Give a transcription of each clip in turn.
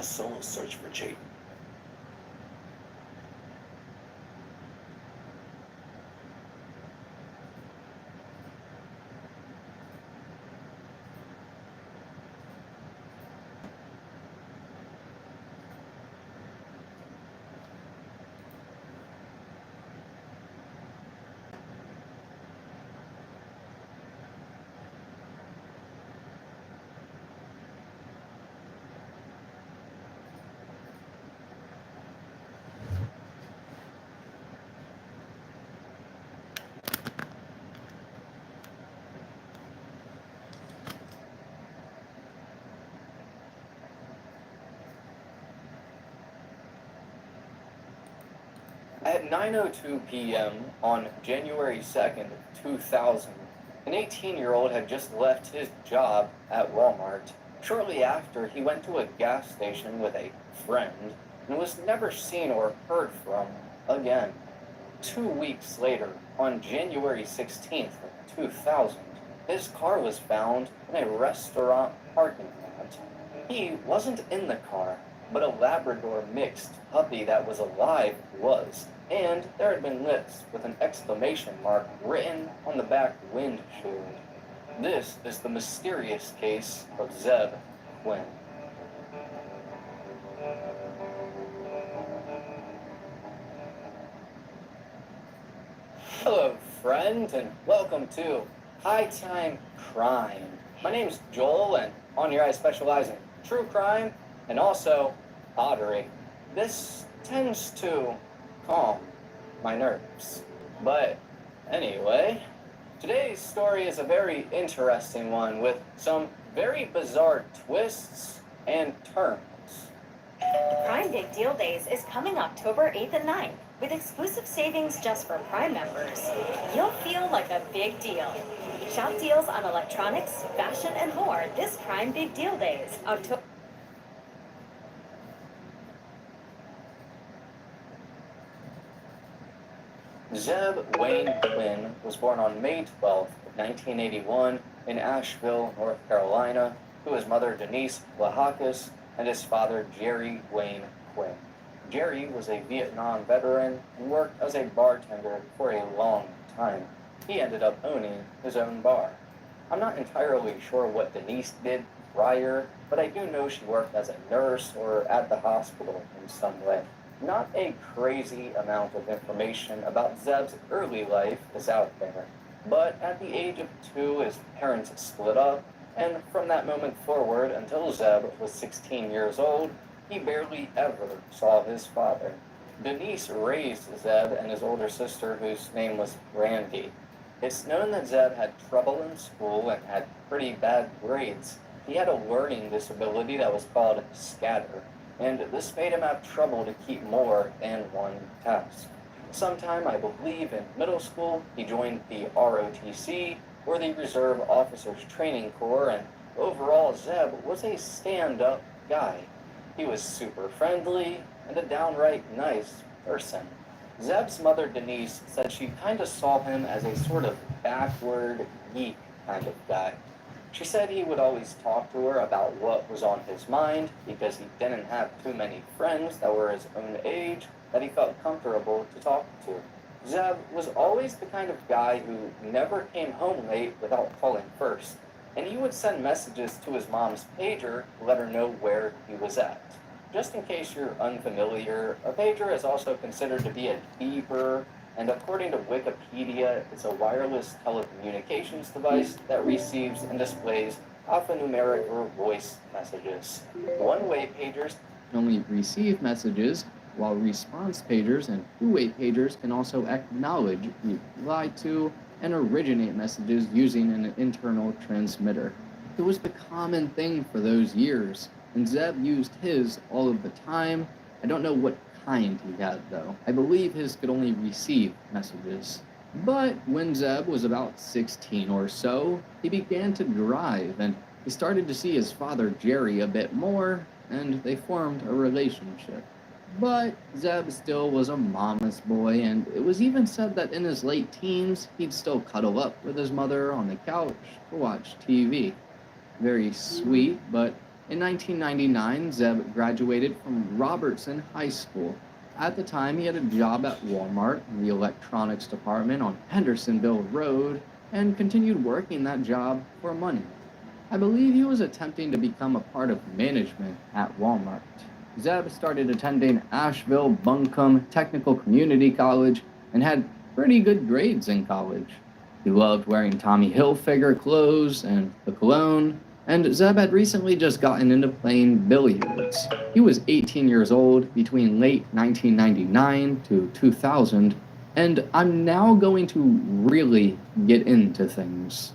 solo search for Jade. At 9:02 p.m. on January 2nd, 2000, an 18-year-old had just left his job at Walmart. Shortly after, he went to a gas station with a friend and was never seen or heard from again. 2 weeks later, on January 16th, 2000, his car was found in a restaurant parking lot. He wasn't in the car, but a Labrador mixed puppy that was alive was, and there had been lips with an exclamation mark written on the back windshield. This is the mysterious case of Zeb Quinn. Hello, friend, and welcome to High Time Crime. My name's Joel, and on here I specialize in true crime and also pottery. This tends to calm my nerves. But anyway, today's story is a very interesting one with some very bizarre twists and turns. The Prime Big Deal Days is coming October 8th and 9th. With exclusive savings just for Prime members, you'll feel like a big deal. Shop deals on electronics, fashion, and more this Prime Big Deal Days, October. Zeb Wayne Quinn was born on May 12, 1981 in Asheville, North Carolina, to his mother Denise Lahakis and his father Jerry Wayne Quinn. Jerry was a Vietnam veteran and worked as a bartender for a long time. He ended up owning his own bar. I'm not entirely sure what Denise did prior, but I do know she worked as a nurse or at the hospital in some way. Not a crazy amount of information about Zeb's early life is out there, but at the age of 2, his parents split up, and from that moment forward until Zeb was 16 years old, he barely ever saw his father. Denise raised Zeb and his older sister, whose name was Randy. It's known that Zeb had trouble in school and had pretty bad grades. He had a learning disability that was called scatter, and this made him have trouble to keep more than one task. Sometime, I believe in middle school, he joined the ROTC, or the Reserve Officers Training Corps, and overall Zeb was a stand-up guy. He was super friendly and a downright nice person. Zeb's mother Denise said she kind of saw him as a sort of backward geek kind of guy. She said he would always talk to her about what was on his mind because he didn't have too many friends that were his own age that he felt comfortable to talk to. Zeb was always the kind of guy who never came home late without calling first, and he would send messages to his mom's pager to let her know where he was at. Just in case you're unfamiliar, a pager is also considered to be a beeper, and according to Wikipedia, it's a wireless telecommunications device that receives and displays alphanumeric or voice messages. One-way pagers can only receive messages, while response pagers and two-way pagers can also acknowledge, reply to, and originate messages using an internal transmitter. It was the common thing for those years, and Zeb used his all of the time. I don't know what kind he had, though. I believe his could only receive messages. But when Zeb was about 16 or so, he began to drive, and he started to see his father Jerry a bit more, and they formed a relationship. But Zeb still was a mama's boy, and it was even said that in his late teens, he'd still cuddle up with his mother on the couch to watch TV. Very sweet, but In 1999, Zeb graduated from Robertson High School. At the time, he had a job at Walmart in the electronics department on Hendersonville Road and continued working that job for money. I believe he was attempting to become a part of management at Walmart. Zeb started attending Asheville Buncombe Technical Community College and had pretty good grades in college. He loved wearing Tommy Hilfiger clothes and the cologne, and Zeb had recently just gotten into playing billiards. He was 18 years old between late 1999 to 2000, and I'm now going to really get into things.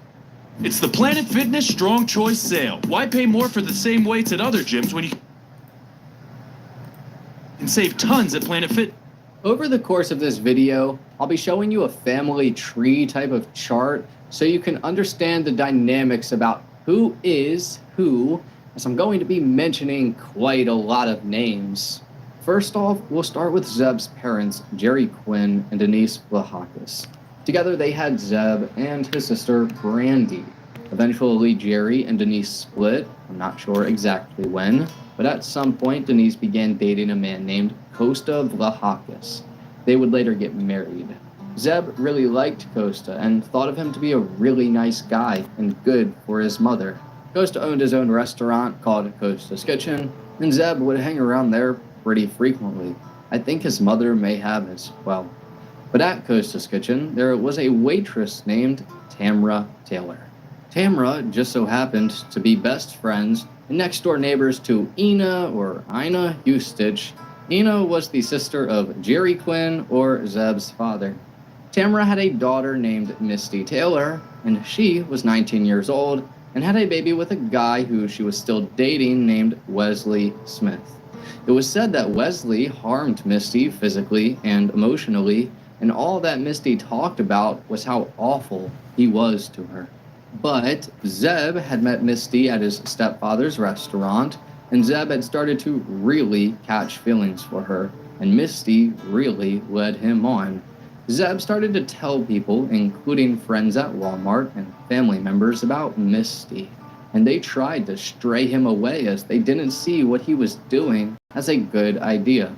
It's the Planet Fitness Strong Choice Sale. Why pay more for the same weights at other gyms when you can save tons at Planet Fit? Over the course of this video, I'll be showing you a family tree type of chart so you can understand the dynamics about who is who, as I'm going to be mentioning quite a lot of names. First off, we'll start with Zeb's parents, Jerry Quinn and Denise Vlahakis. Together they had Zeb and his sister Brandy. Eventually Jerry and Denise split, I'm not sure exactly when, but at some point Denise began dating a man named Costa Vlahakis. They would later get married. Zeb really liked Costa and thought of him to be a really nice guy and good for his mother. Costa owned his own restaurant called Costa's Kitchen, and Zeb would hang around there pretty frequently. I think his mother may have as well. But at Costa's Kitchen, there was a waitress named Tamra Taylor. Tamra just so happened to be best friends and next-door neighbors to Ina Eustich. Ina was the sister of Jerry Quinn, or Zeb's father. Tamra had a daughter named Misty Taylor, and she was 19 years old and had a baby with a guy who she was still dating named Wesley Smith. It was said that Wesley harmed Misty physically and emotionally, and all that Misty talked about was how awful he was to her. But Zeb had met Misty at his stepfather's restaurant, and Zeb had started to really catch feelings for her, and Misty really led him on. Zeb started to tell people, including friends at Walmart and family members, about Misty, and they tried to stray him away as they didn't see what he was doing as a good idea.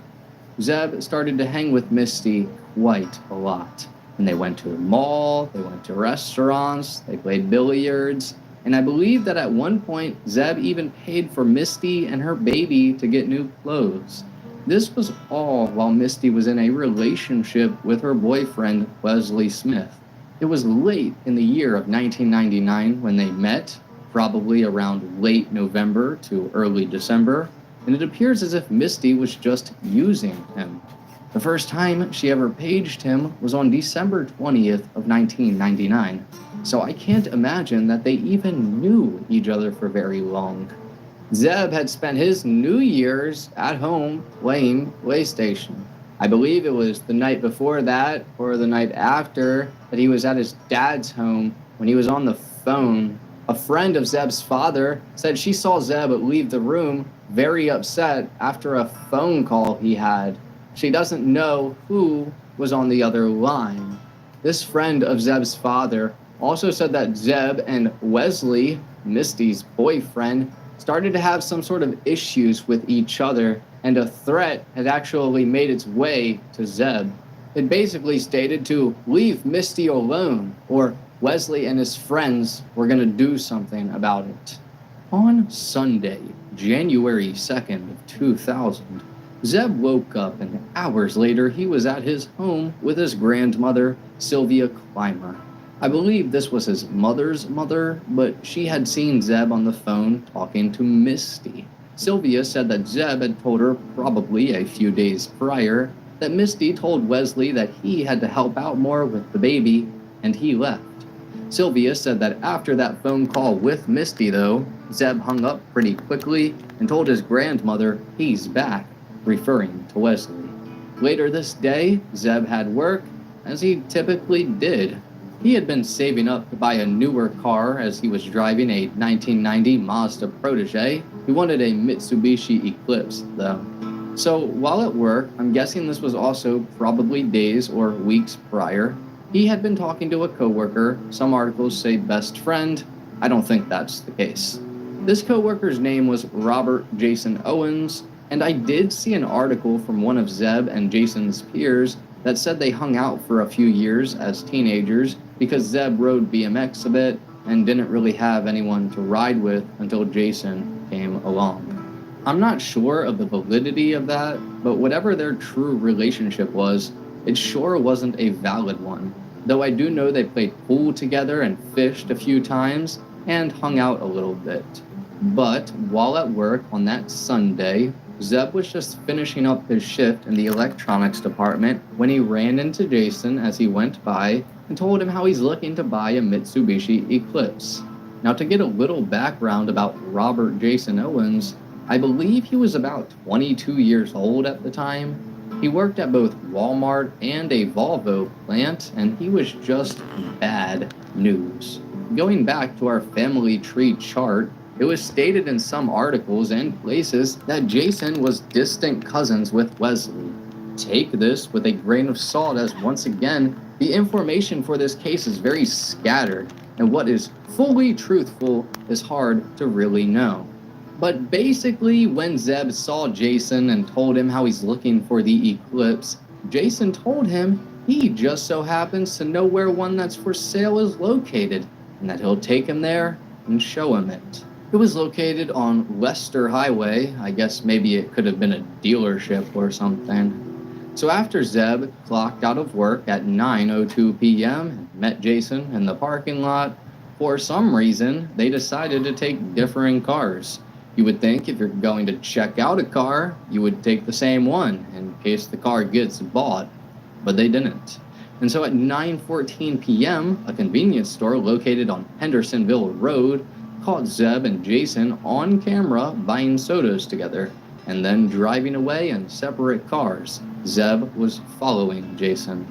Zeb started to hang with Misty quite a lot, and they went to the mall, they went to restaurants, they played billiards, and I believe that at one point Zeb even paid for Misty and her baby to get new clothes. This was all while Misty was in a relationship with her boyfriend, Wesley Smith. It was late in the year of 1999 when they met, probably around late November to early December, and it appears as if Misty was just using him. The first time she ever paged him was on December 20th of 1999, so I can't imagine that they even knew each other for very long. Zeb had spent his New Year's at home playing PlayStation. I believe it was the night before that or the night after that he was at his dad's home when he was on the phone. A friend of Zeb's father said she saw Zeb leave the room very upset after a phone call he had. She doesn't know who was on the other line. This friend of Zeb's father also said that Zeb and Wesley, Misty's boyfriend, started to have some sort of issues with each other, and a threat had actually made its way to Zeb. It basically stated to leave Misty alone, or Wesley and his friends were going to do something about it. On Sunday, January 2nd of 2000, Zeb woke up, and hours later he was at his home with his grandmother, Sylvia Clymer. I believe this was his mother's mother, but she had seen Zeb on the phone talking to Misty. Sylvia said that Zeb had told her probably a few days prior that Misty told Wesley that he had to help out more with the baby, and he left. Sylvia said that after that phone call with Misty, though, Zeb hung up pretty quickly and told his grandmother he's back, referring to Wesley. Later this day, Zeb had work, as he typically did. He had been saving up to buy a newer car as he was driving a 1990 Mazda Protege. He wanted a Mitsubishi Eclipse, though. So while at work, I'm guessing this was also probably days or weeks prior, he had been talking to a coworker. Some articles say best friend. I don't think that's the case. This coworker's name was Robert Jason Owens, and I did see an article from one of Zeb and Jason's peers that said they hung out for a few years as teenagers because Zeb rode BMX a bit and didn't really have anyone to ride with until Jason came along. I'm not sure of the validity of that, but whatever their true relationship was, it sure wasn't a valid one, though I do know they played pool together and fished a few times and hung out a little bit. But while at work on that Sunday, Zeb was just finishing up his shift in the electronics department when he ran into Jason as he went by and told him how he's looking to buy a Mitsubishi Eclipse. Now, to get a little background about Robert Jason Owens, I believe he was about 22 years old at the time. He worked at both Walmart and a Volvo plant, and he was just bad news. Going back to our family tree chart, it was stated in some articles and places that Jason was distant cousins with Wesley. Take this with a grain of salt, as once again, the information for this case is very scattered, and what is fully truthful is hard to really know. But basically, when Zeb saw Jason and told him how he's looking for the Eclipse, Jason told him he just so happens to know where one that's for sale is located, and that he'll take him there and show him it. It was located on Leicester Highway. I guess maybe it could have been a dealership or something. So after Zeb clocked out of work at 9:02 p.m. and met Jason in the parking lot, for some reason, they decided to take differing cars. You would think if you're going to check out a car, you would take the same one in case the car gets bought, but they didn't. And so at 9:14 p.m., a convenience store located on Hendersonville Road caught Zeb and Jason on camera buying sodas together and then driving away in separate cars. Zeb was following Jason.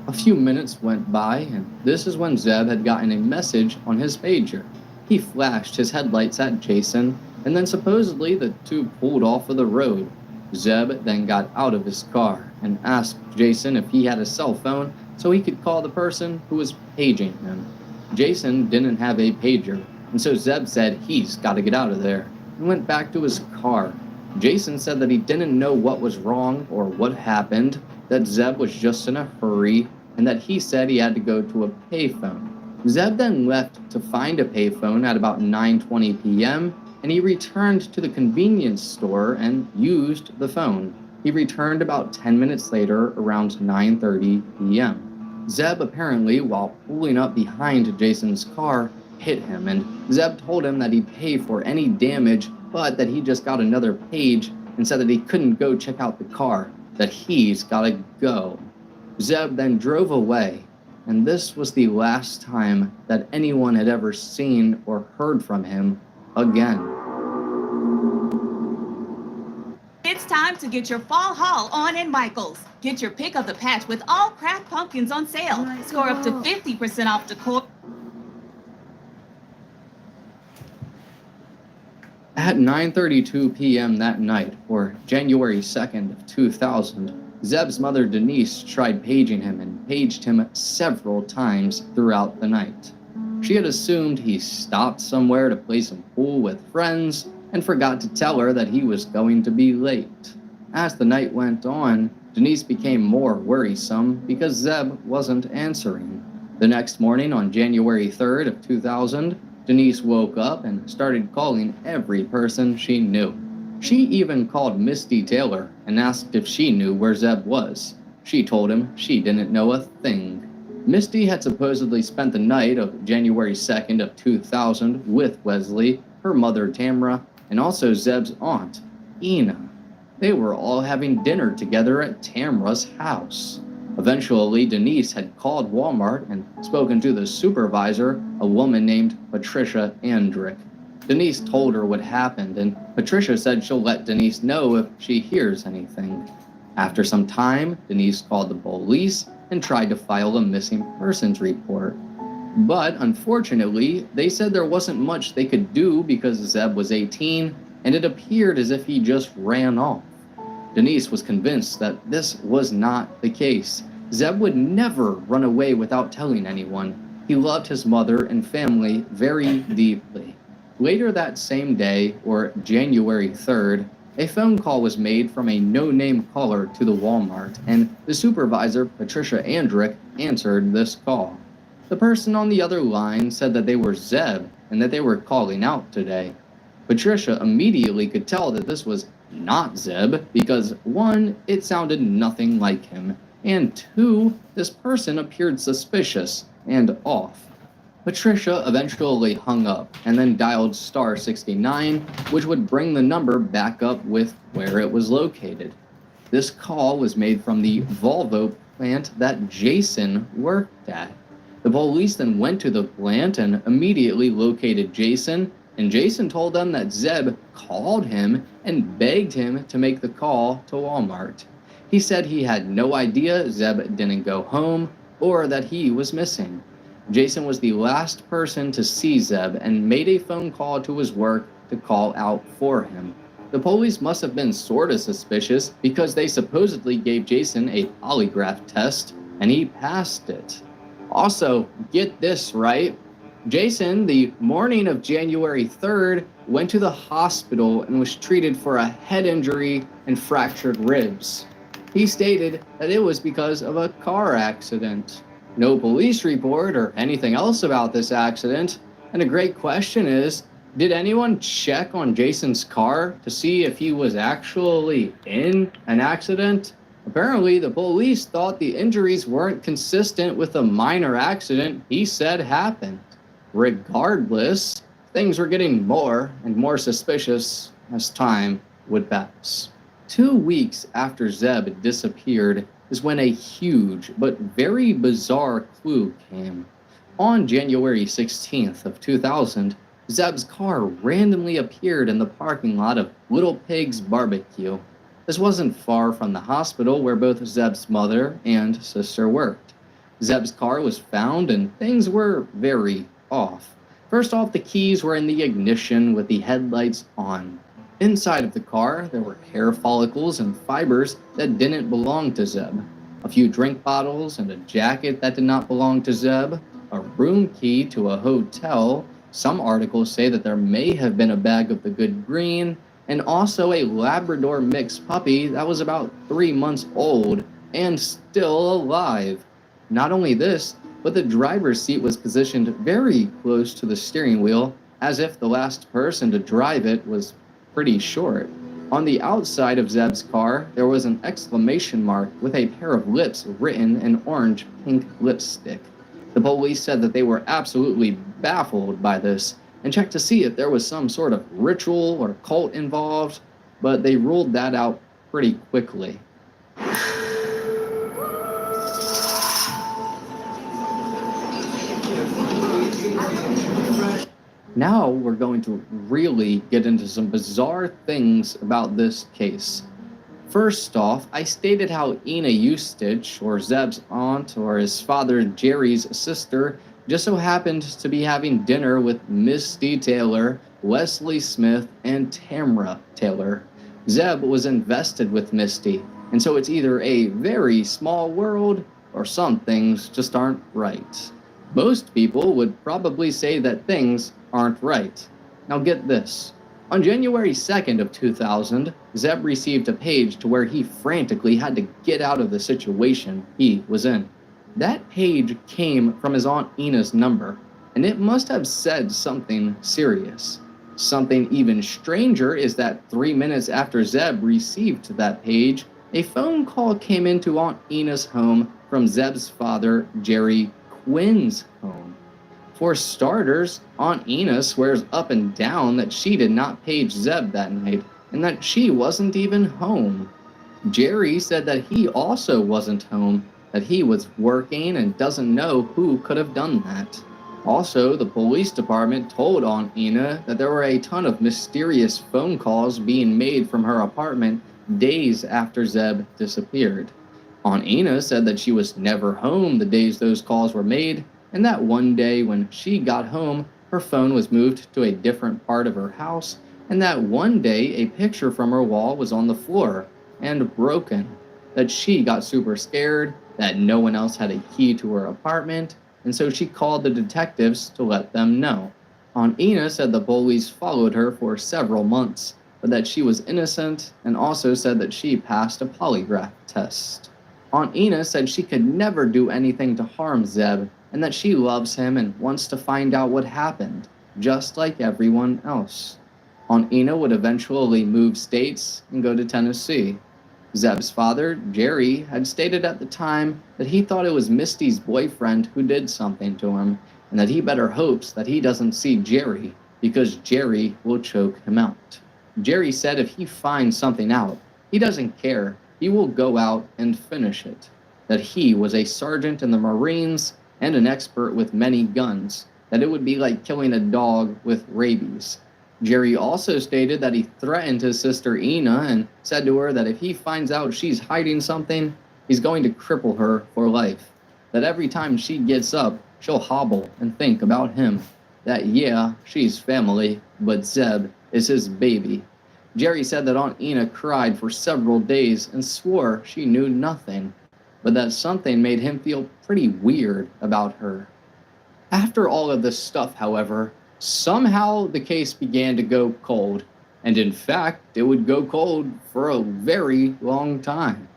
A few minutes went by, and this is when Zeb had gotten a message on his pager. He flashed his headlights at Jason, and then supposedly the two pulled off of the road. Zeb then got out of his car and asked Jason if he had a cell phone so he could call the person who was paging him. Jason didn't have a pager, and so Zeb said he's got to get out of there and went back to his car. Jason said that he didn't know what was wrong or what happened, that Zeb was just in a hurry, and that he said he had to go to a payphone. Zeb then left to find a payphone at about 9:20 p.m., and he returned to the convenience store and used the phone. He returned about 10 minutes later, around 9:30 p.m. Zeb apparently, while pulling up behind Jason's car, hit him, and Zeb told him that he'd pay for any damage, but that he just got another page and said that he couldn't go check out the car, that he's gotta go. Zeb then drove away, and this was the last time that anyone had ever seen or heard from him again. It's time to get your fall haul on at Michael's. Get your pick of the patch with all craft pumpkins on sale. Score up to 50% off decor. At 9:32 p.m. that night, or January 2nd of 2000, Zeb's mother Denise tried paging him and paged him several times throughout the night. She had assumed he stopped somewhere to play some pool with friends and forgot to tell her that he was going to be late. As the night went on, Denise became more worrisome because Zeb wasn't answering. The next morning, on January 3rd of 2000, Denise woke up and started calling every person she knew. She even called Misty Taylor and asked if she knew where Zeb was. She told him she didn't know a thing. Misty had supposedly spent the night of January 2nd of 2000 with Wesley, her mother Tamra, and also Zeb's aunt, Ina. They were all having dinner together at Tamra's house. Eventually, Denise had called Walmart and spoken to the supervisor, a woman named Patricia Andrick. Denise told her what happened, and Patricia said she'll let Denise know if she hears anything. After some time, Denise called the police and tried to file a missing persons report. But unfortunately, they said there wasn't much they could do because Zeb was 18, and it appeared as if he just ran off. Denise was convinced that this was not the case. Zeb would never run away without telling anyone. He loved his mother and family very deeply. Later that same day, or January 3rd, a phone call was made from a no-name caller to the Walmart, and the supervisor, Patricia Andrick, answered this call. The person on the other line said that they were Zeb and that they were calling out today. Patricia immediately could tell that this was not Zeb because 1, it sounded nothing like him, and 2, this person appeared suspicious and off. Patricia eventually hung up and then dialed star 69, which would bring the number back up with where it was located. This call was made from the Volvo plant that Jason worked at. The police then went to the plant and immediately located Jason, and Jason told them that Zeb called him and begged him to make the call to Walmart. He said he had no idea Zeb didn't go home or that he was missing. Jason was the last person to see Zeb and made a phone call to his work to call out for him. The police must have been sorta suspicious because they supposedly gave Jason a polygraph test and he passed it. Also, get this right, Jason, the morning of January 3rd, went to the hospital and was treated for a head injury and fractured ribs. He stated that it was because of a car accident. No police report or anything else about this accident, and a great question is, did anyone check on Jason's car to see if he was actually in an accident? Apparently, the police thought the injuries weren't consistent with the minor accident he said happened. Regardless, things were getting more and more suspicious as time would pass. 2 weeks after Zeb disappeared is when a huge but very bizarre clue came. On January 16th of 2000, Zeb's car randomly appeared in the parking lot of Little Pig's Barbecue. This wasn't far from the hospital where both Zeb's mother and sister worked. Zeb's car was found and things were very off. First off, the keys were in the ignition with the headlights on. Inside of the car, there were hair follicles and fibers that didn't belong to Zeb, a few drink bottles and a jacket that did not belong to Zeb, a room key to a hotel. Some articles say that there may have been a bag of the good green, and also a Labrador mix puppy that was about 3 months old and still alive. Not only this, but the driver's seat was positioned very close to the steering wheel, as if the last person to drive it was pretty short. On the outside of Zeb's car, there was an exclamation mark with a pair of lips written in orange-pink lipstick. The police said that they were absolutely baffled by this and checked to see if there was some sort of ritual or cult involved, but they ruled that out pretty quickly. Now we're going to really get into some bizarre things about this case. First off, I stated how Ina Eustich, or Zeb's aunt, or his father Jerry's sister, just so happened to be having dinner with Misty Taylor, Wesley Smith, and Tamra Taylor. Zeb was invested with Misty, and so it's either a very small world or some things just aren't right. Most people would probably say that things aren't right. Now get this. On January 2nd of 2000, Zeb received a page to where he frantically had to get out of the situation he was in. That page came from his Aunt Ina's number, and it must have said something serious. Something even stranger is that 3 minutes after Zeb received that page, a phone call came into Aunt Ina's home from Zeb's father, Jerry Quinn's home. For starters, Aunt Ina swears up and down that she did not page Zeb that night, and that she wasn't even home. Jerry said that he also wasn't home, that he was working and doesn't know who could have done that. Also, the police department told Aunt Ina that there were a ton of mysterious phone calls being made from her apartment days after Zeb disappeared. Aunt Ina said that she was never home the days those calls were made, and that one day when she got home, her phone was moved to a different part of her house, and that one day a picture from her wall was on the floor and broken, that she got super scared, that no one else had a key to her apartment, and so she called the detectives to let them know. Aunt Ina said the bullies followed her for several months, but that she was innocent, and also said that she passed a polygraph test. Aunt Ina said she could never do anything to harm Zeb, and that she loves him and wants to find out what happened, just like everyone else. Aunt Ina would eventually move states and go to Tennessee. Zeb's father, Jerry, had stated at the time that he thought it was Misty's boyfriend who did something to him, and that he better hopes that he doesn't see Jerry, because Jerry will choke him out. Jerry said if he finds something out, he doesn't care, he will go out and finish it. That he was a sergeant in the Marines and an expert with many guns, that it would be like killing a dog with rabies. Jerry also stated that he threatened his sister Ina and said to her that if he finds out she's hiding something, he's going to cripple her for life. That every time she gets up, she'll hobble and think about him. That yeah, she's family, but Zeb is his baby. Jerry said that Aunt Ina cried for several days and swore she knew nothing, but that something made him feel pretty weird about her. After all of this stuff, however, somehow the case began to go cold, and in fact, it would go cold for a very long time.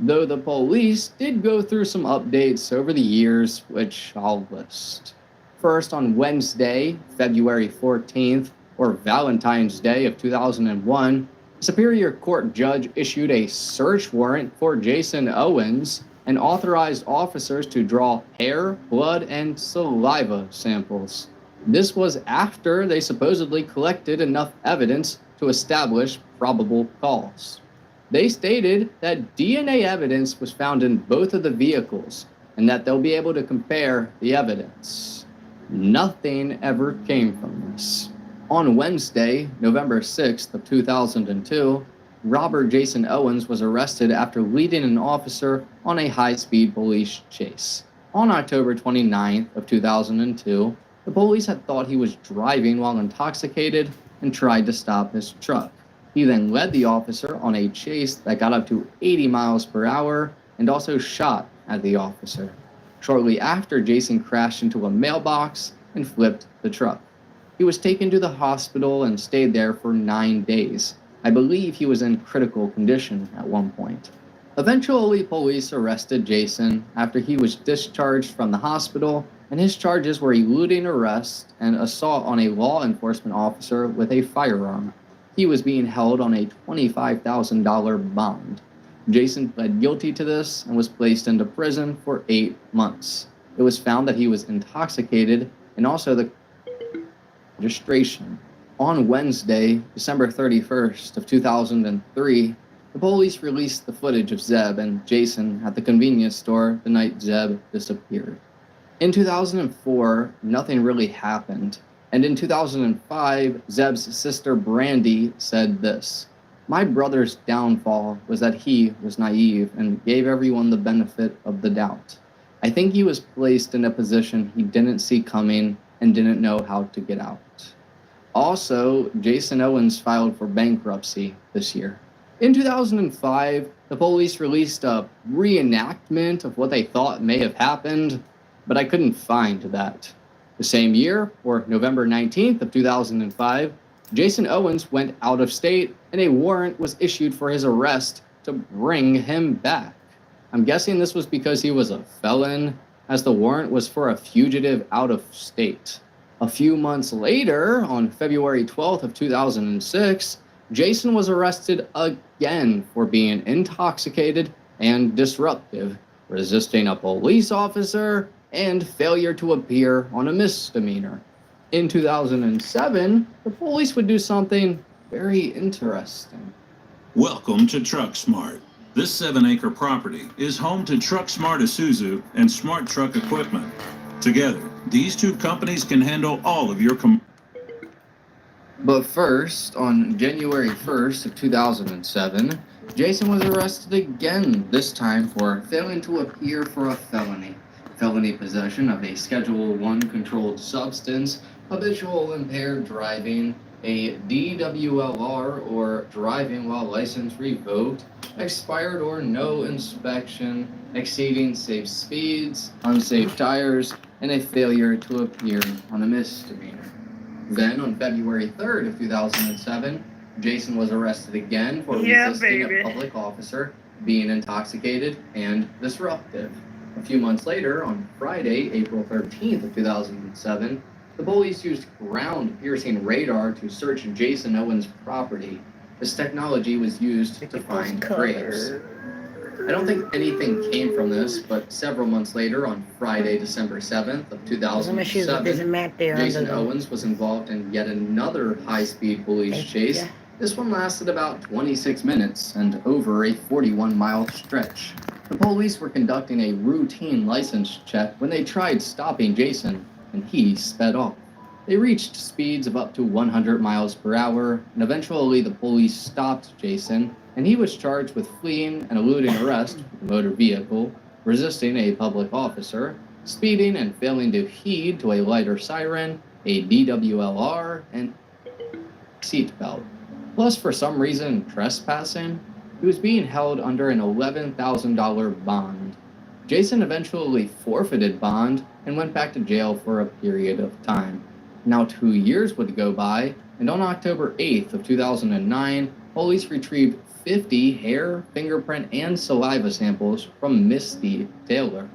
Though the police did go through some updates over the years, which I'll list. First, on Wednesday, February 14th, or Valentine's Day of 2001, a Superior Court judge issued a search warrant for Jason Owens and authorized officers to draw hair, blood, and saliva samples. This was after they supposedly collected enough evidence to establish probable cause. They stated that DNA evidence was found in both of the vehicles and that they'll be able to compare the evidence. Nothing ever came from this. On Wednesday, November 6th of 2002, Robert Jason Owens was arrested after leading an officer on a high-speed police chase. On October 29th of 2002, the police had thought he was driving while intoxicated and tried to stop his truck. He then led the officer on a chase that got up to 80 miles per hour and also shot at the officer. Shortly after, Jason crashed into a mailbox and flipped the truck. He was taken to the hospital and stayed there for 9 days. I believe he was in critical condition at one point. Eventually, police arrested Jason after he was discharged from the hospital, and his charges were eluding arrest and assault on a law enforcement officer with a firearm. He was being held on a $25,000 bond. Jason pled guilty to this and was placed into prison for 8 months. It was found that he was intoxicated and also the registration. On Wednesday, December 31st of 2003, the police released the footage of Zeb and Jason at the convenience store the night Zeb disappeared. In 2004, nothing really happened, and in 2005, Zeb's sister Brandy said this: "My brother's downfall was that he was naive and gave everyone the benefit of the doubt. I think he was placed in a position he didn't see coming and didn't know how to get out." Also, Jason Owens filed for bankruptcy this year. In 2005, the police released a reenactment of what they thought may have happened, but I couldn't find that. The same year, or November 19th of 2005, Jason Owens went out of state and a warrant was issued for his arrest to bring him back. I'm guessing this was because he was a felon, as the warrant was for a fugitive out of state. A few months later, on February 12th of 2006, Jason was arrested again for being intoxicated and disruptive, resisting a police officer, and failure to appear on a misdemeanor. In 2007, the police would do something very interesting. Welcome to Truck Smart. This 7-acre property is home to Truck Smart Isuzu and Smart Truck Equipment. Together, these two companies can handle all of your But first, on January 1st of 2007, Jason was arrested again, this time for failing to appear for a felony possession of a Schedule I controlled substance, habitual impaired driving, a DWLR or driving while license revoked, expired or no inspection, exceeding safe speeds, unsafe tires, and a failure to appear on a misdemeanor. Then on February 3rd of 2007, Jason was arrested again for resisting a public officer, being intoxicated, and disruptive. A few months later, on Friday, April 13th of 2007, the police used ground-piercing radar to search Jason Owens' property. This technology was used to find graves. I don't think anything came from this, but several months later, on Friday, December 7th of 2007, Jason Owens was involved in yet another high-speed police chase. This one lasted about 26 minutes and over a 41-mile stretch. The police were conducting a routine license check when they tried stopping Jason, and he sped off. They reached speeds of up to 100 miles per hour, and eventually the police stopped Jason, and he was charged with fleeing and eluding arrest with a motor vehicle, resisting a public officer, speeding and failing to heed to a lighter siren, a DWLR, and seatbelt. Plus, for some reason, trespassing. He was being held under an $11,000 bond. Jason eventually forfeited bond and went back to jail for a period of time. Now 2 years would go by, and on October 8th of 2009, police retrieved 50 hair, fingerprint, and saliva samples from Misty Taylor.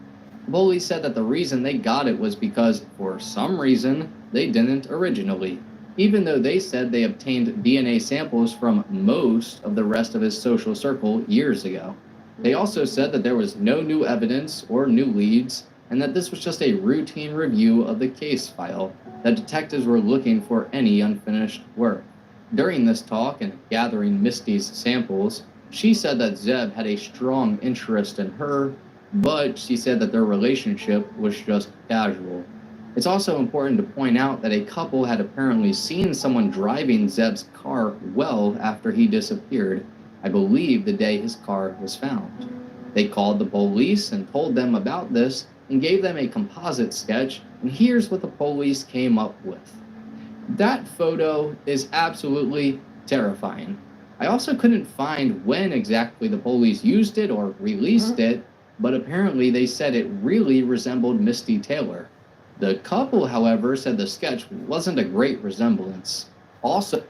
The police said that the reason they got it was because, for some reason, they didn't originally, even though they said they obtained DNA samples from most of the rest of his social circle years ago. They also said that there was no new evidence or new leads, and that this was just a routine review of the case file, that detectives were looking for any unfinished work. During this talk and gathering Misty's samples, she said that Zeb had a strong interest in her, but she said that their relationship was just casual. It's also important to point out that a couple had apparently seen someone driving Zeb's car well after he disappeared, I believe the day his car was found. They called the police and told them about this and gave them a composite sketch, and here's what the police came up with. That photo is absolutely terrifying. I also couldn't find when exactly the police used it or released it, but apparently they said it really resembled Misty Taylor. The couple, however, said the sketch wasn't a great resemblance. Also,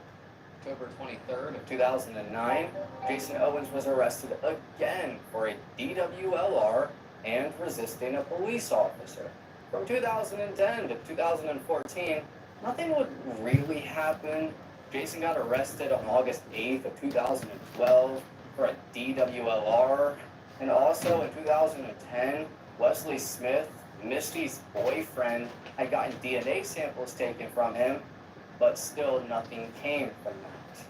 October 23rd of 2009, Jason Owens was arrested again for a DWLR and resisting a police officer. From 2010 to 2014, nothing would really happen. Jason got arrested on August 8th of 2012 for a DWLR, and also in 2010, Wesley Smith, Misty's boyfriend, had gotten DNA samples taken from him, but still nothing came from that.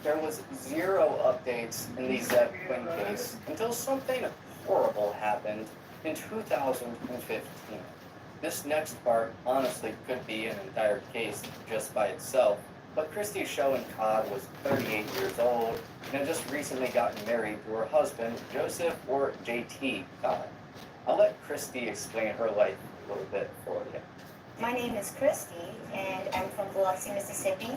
There was zero updates in the Zeb Quinn case until something horrible happened in 2015. This next part honestly could be an entire case just by itself, but Christy Schoen-Codd was 38 years old and had just recently gotten married to her husband, Joseph, or JT Codd. I'll let Christy explain her life a little bit for you. My name is Christy, and I'm from Biloxi, Mississippi,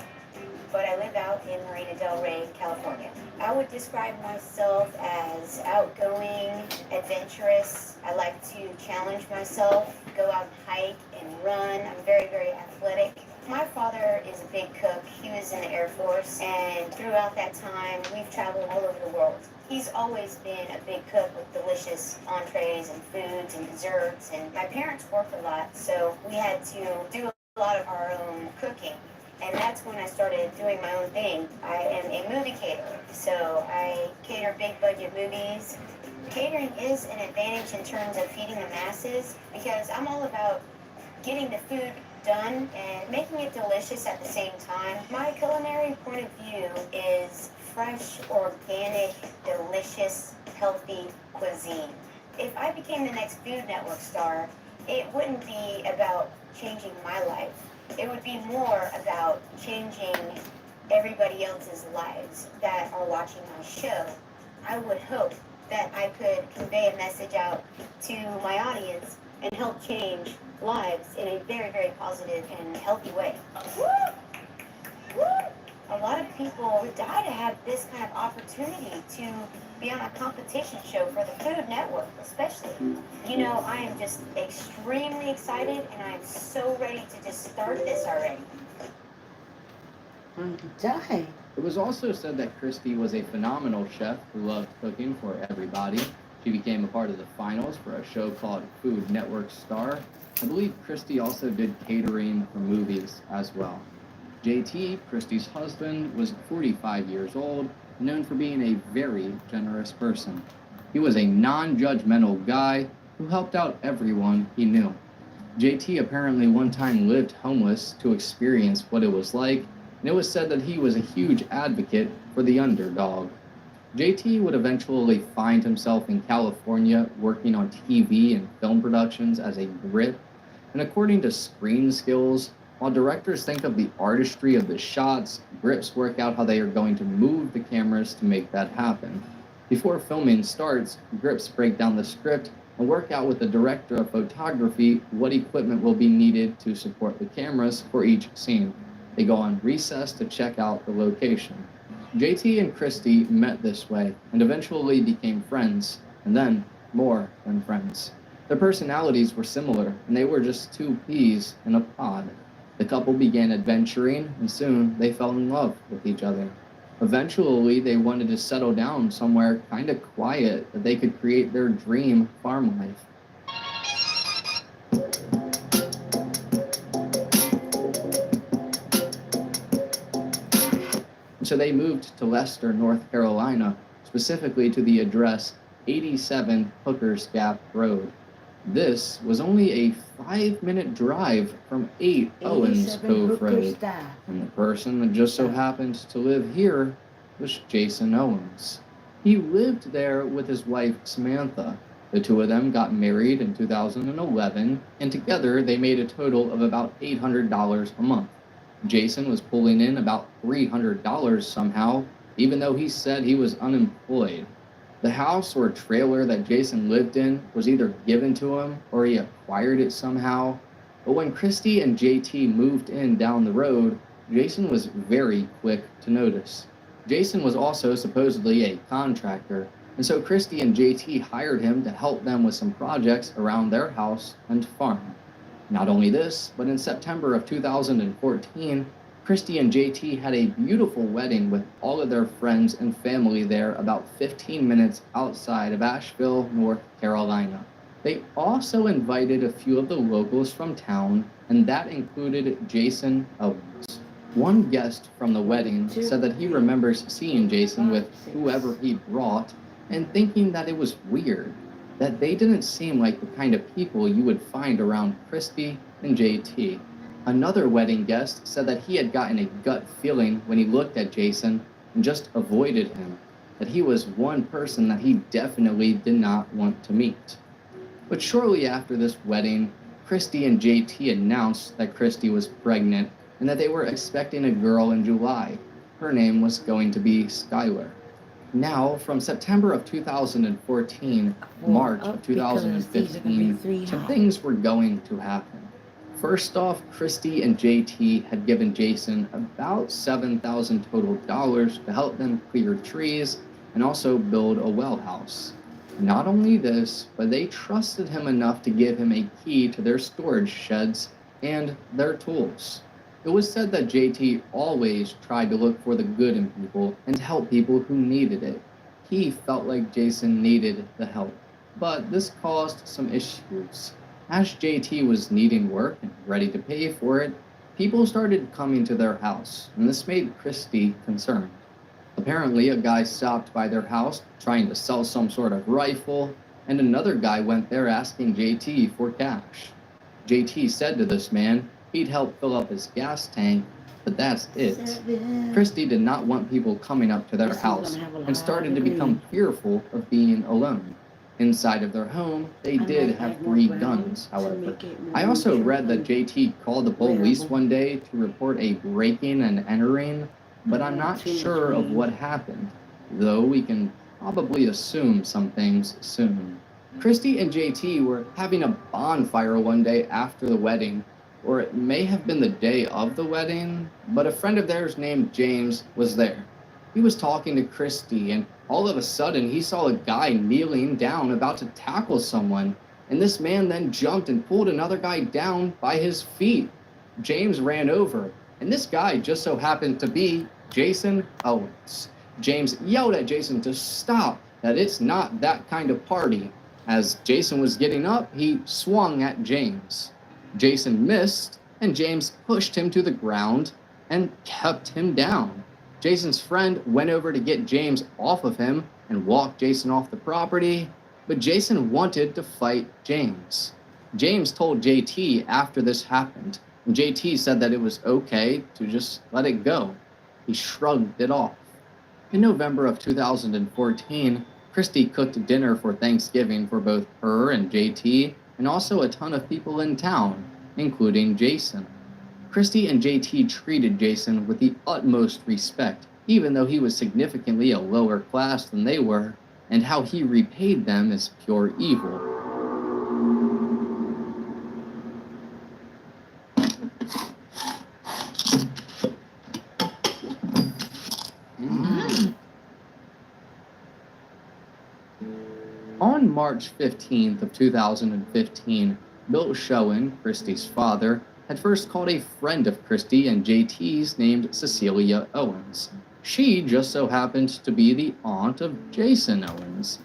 but I live out in Marina del Rey, California. I would describe myself as outgoing, adventurous. I like to challenge myself, go out and hike and run. I'm very, very athletic. My father is a big cook. He was in the Air Force, and throughout that time, we've traveled all over the world. He's always been a big cook with delicious entrees and foods and desserts, and my parents worked a lot, so we had to do a lot of our own cooking. And that's when I started doing my own thing. I am a movie caterer, so I cater big budget movies. Catering is an advantage in terms of feeding the masses, because I'm all about getting the food done and making it delicious at the same time. My culinary point of view is fresh, organic, delicious, healthy cuisine. If I became the next Food Network star, it wouldn't be about changing my life. It would be more about changing everybody else's lives that are watching my show. I would hope that I could convey a message out to my audience and help change lives in a very, very positive and healthy way. A lot of people would die to have this kind of opportunity to be on a competition show for the Food Network, especially. You know, I am just extremely excited, and I am so ready to just start this already. Die. It was also said that Christy was a phenomenal chef who loved cooking for everybody. She became a part of the finals for a show called Food Network Star. I believe Christy also did catering for movies as well. JT, Christy's husband, was 45 years old, known for being a very generous person. He was a non-judgmental guy who helped out everyone he knew. JT apparently one time lived homeless to experience what it was like, and it was said that he was a huge advocate for the underdog. JT would eventually find himself in California working on TV and film productions as a grip, and according to Screen Skills, while directors think of the artistry of the shots, grips work out how they are going to move the cameras to make that happen. Before filming starts, grips break down the script and work out with the director of photography what equipment will be needed to support the cameras for each scene. They go on recess to check out the location. JT and Christy met this way and eventually became friends, and then more than friends. Their personalities were similar, and they were just two peas in a pod. The couple began adventuring, and soon they fell in love with each other. Eventually, they wanted to settle down somewhere kind of quiet that they could create their dream farm life. So they moved to Lester, North Carolina, specifically to the address 87 Hooker's Gap Road. This was only a 5-minute drive from 8 Owens Cove Road, and the person that just so happened to live here was Jason Owens. He lived there with his wife Samantha. The two of them got married in 2011, and together they made a total of about $800 a month. Jason was pulling in about $300 somehow, even though he said he was unemployed. The house or trailer that Jason lived in was either given to him or he acquired it somehow. But when Christy and JT moved in down the road, Jason was very quick to notice. Jason was also supposedly a contractor, and so Christy and JT hired him to help them with some projects around their house and farm. Not only this, but in September of 2014, Christy and JT had a beautiful wedding with all of their friends and family there about 15 minutes outside of Asheville, North Carolina. They also invited a few of the locals from town, and that included Jason Owens. One guest from the wedding said that he remembers seeing Jason with whoever he brought and thinking that it was weird, that they didn't seem like the kind of people you would find around Christy and JT. Another wedding guest said that he had gotten a gut feeling when he looked at Jason and just avoided him, that he was one person that he definitely did not want to meet. But shortly after this wedding, Christy and JT announced that Christy was pregnant and that they were expecting a girl in July. Her name was going to be Skylar. Now, from September of 2014, March of 2015, some things were going to happen. First off, Christy and JT had given Jason about $7,000 total to help them clear trees and also build a well house. Not only this, but they trusted him enough to give him a key to their storage sheds and their tools. It was said that JT always tried to look for the good in people and to help people who needed it. He felt like Jason needed the help, but this caused some issues. As JT was needing work and ready to pay for it, people started coming to their house, and this made Christy concerned. Apparently, a guy stopped by their house trying to sell some sort of rifle, and another guy went there asking JT for cash. JT said to this man he'd help fill up his gas tank, but that's it. Christy did not want people coming up to their house and started to become fearful of being alone. Inside of their home, they did have 3 guns, however. I also read that JT called the police one day to report a breaking and entering, but I'm not sure of what happened, though we can probably assume some things soon. Christy and JT were having a bonfire one day after the wedding, or it may have been the day of the wedding, but a friend of theirs named James was there. He was talking to Christy, and all of a sudden he saw a guy kneeling down about to tackle someone, and this man then jumped and pulled another guy down by his feet. James ran over, and this guy just so happened to be Jason Owens. James yelled at Jason to stop, that it's not that kind of party. As Jason was getting up, he swung at James. Jason missed, and James pushed him to the ground and kept him down. Jason's friend went over to get James off of him and walked Jason off the property, but Jason wanted to fight James. James told JT after this happened, and JT said that it was okay to just let it go. He shrugged it off. In November of 2014, Christy cooked dinner for Thanksgiving for both her and JT, and also a ton of people in town, including Jason. Christy and JT treated Jason with the utmost respect, even though he was significantly a lower class than they were, and how he repaid them is pure evil. On March 15th of 2015, Bill Schoen, Christy's father, had first called a friend of Christy and JT's named Cecilia Owens. She just so happened to be the aunt of Jason Owens.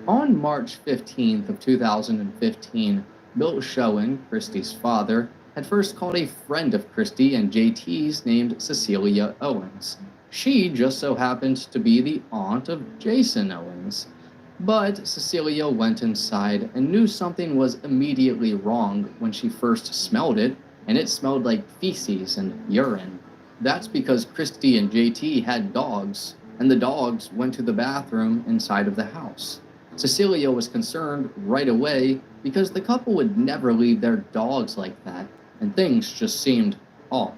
On March 15th of 2015, Bill Schoen, Christy's father, had first called a friend of Christy and JT's named Cecilia Owens. She just so happened to be the aunt of Jason Owens. But Cecilia went inside and knew something was immediately wrong when she first smelled it, and it smelled like feces and urine. That's because Christy and JT had dogs, and the dogs went to the bathroom inside of the house. Cecilia was concerned right away because the couple would never leave their dogs like that, and things just seemed off.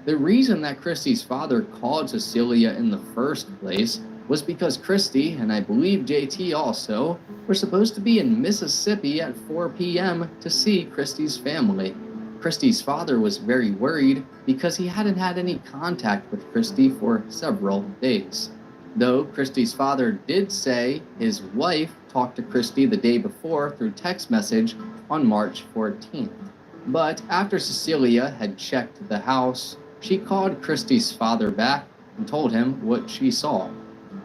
The reason that Christy's father called Cecilia in the first place was because Christy, and I believe JT also, were supposed to be in Mississippi at 4 p.m. to see Christy's family. Christy's father was very worried because he hadn't had any contact with Christy for several days. Though Christy's father did say his wife talked to Christy the day before through text message on March 14th. But after Cecilia had checked the house, she called Christy's father back and told him what she saw.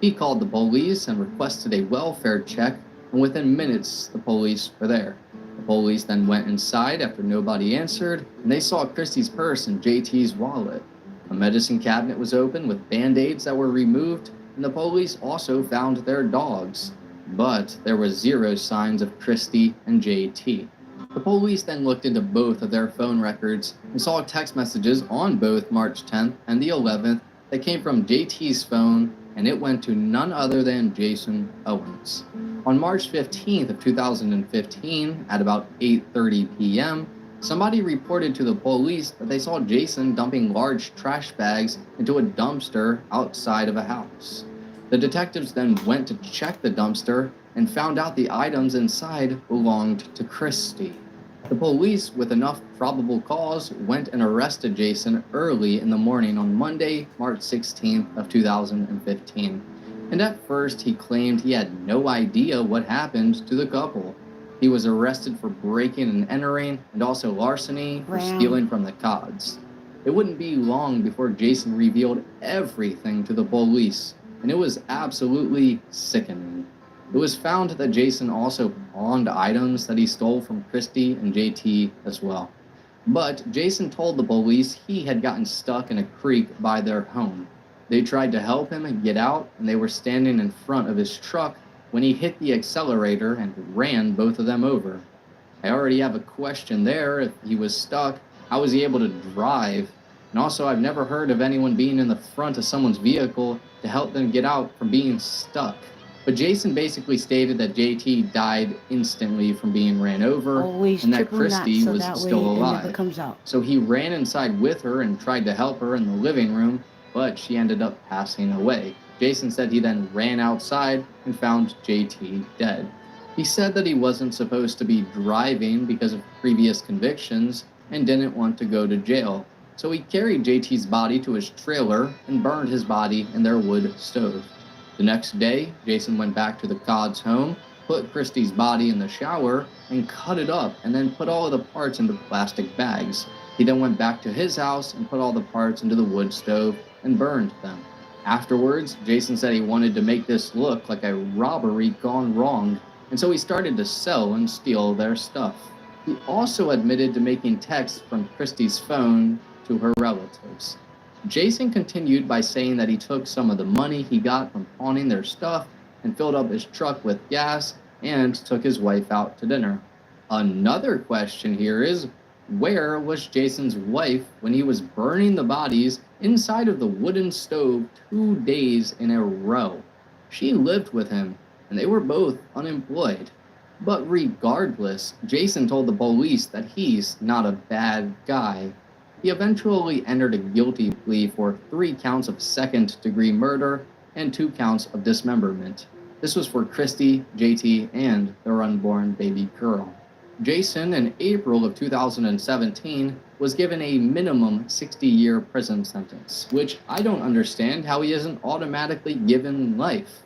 He called the police and requested a welfare check, and within minutes the police were there. The police then went inside after nobody answered, and they saw Christy's purse and JT's wallet. A medicine cabinet was open with band-aids that were removed, and the police also found their dogs. But there were zero signs of Christy and JT. The police then looked into both of their phone records and saw text messages on both March 10th and the 11th that came from JT's phone, and it went to none other than Jason Owens. On March 15th of 2015, at about 8:30 p.m., somebody reported to the police that they saw Jason dumping large trash bags into a dumpster outside of a house. The detectives then went to check the dumpster and found out the items inside belonged to Christy. The police, with enough probable cause, went and arrested Jason early in the morning on Monday, March 16th of 2015. And at first he claimed he had no idea what happened to the couple. He was arrested for breaking and entering and also larceny for stealing from the Cods. It wouldn't be long before Jason revealed everything to the police, and it was absolutely sickening. It was found that Jason also pawned items that he stole from Christy and JT as well. But Jason told the police he had gotten stuck in a creek by their home. They tried to help him get out, and they were standing in front of his truck when he hit the accelerator and ran both of them over. I already have a question there. If he was stuck, how was he able to drive? And also, I've never heard of anyone being in the front of someone's vehicle to help them get out from being stuck. But Jason basically stated that JT died instantly from being ran over, and that Christy was still alive. So he ran inside with her and tried to help her in the living room, but she ended up passing away. Jason said he then ran outside and found JT dead. He said that he wasn't supposed to be driving because of previous convictions and didn't want to go to jail. So he carried JT's body to his trailer and burned his body in their wood stove. The next day, Jason went back to the Cods' home put Christie's body in the shower and cut it up and then put all of the parts into plastic bags. He then went back to his house and put all the parts into the wood stove and burned them. Afterwards, Jason said he wanted to make this look like a robbery gone wrong, and so he started to sell and steal their stuff. He also admitted to making texts from Christie's phone to her relatives. Jason continued by saying that he took some of the money he got from pawning their stuff and filled up his truck with gas and took his wife out to dinner. Another question here is, where was Jason's wife when he was burning the bodies inside of the wooden stove 2 days in a row? She lived with him, and they were both unemployed. But regardless, Jason told the police that he's not a bad guy. He eventually entered a guilty plea for 3 counts of second-degree murder and 2 counts of dismemberment. This was for Christy, JT, and their unborn baby girl. Jason, in April of 2017, was given a minimum 60-year prison sentence, which I don't understand how he isn't automatically given life.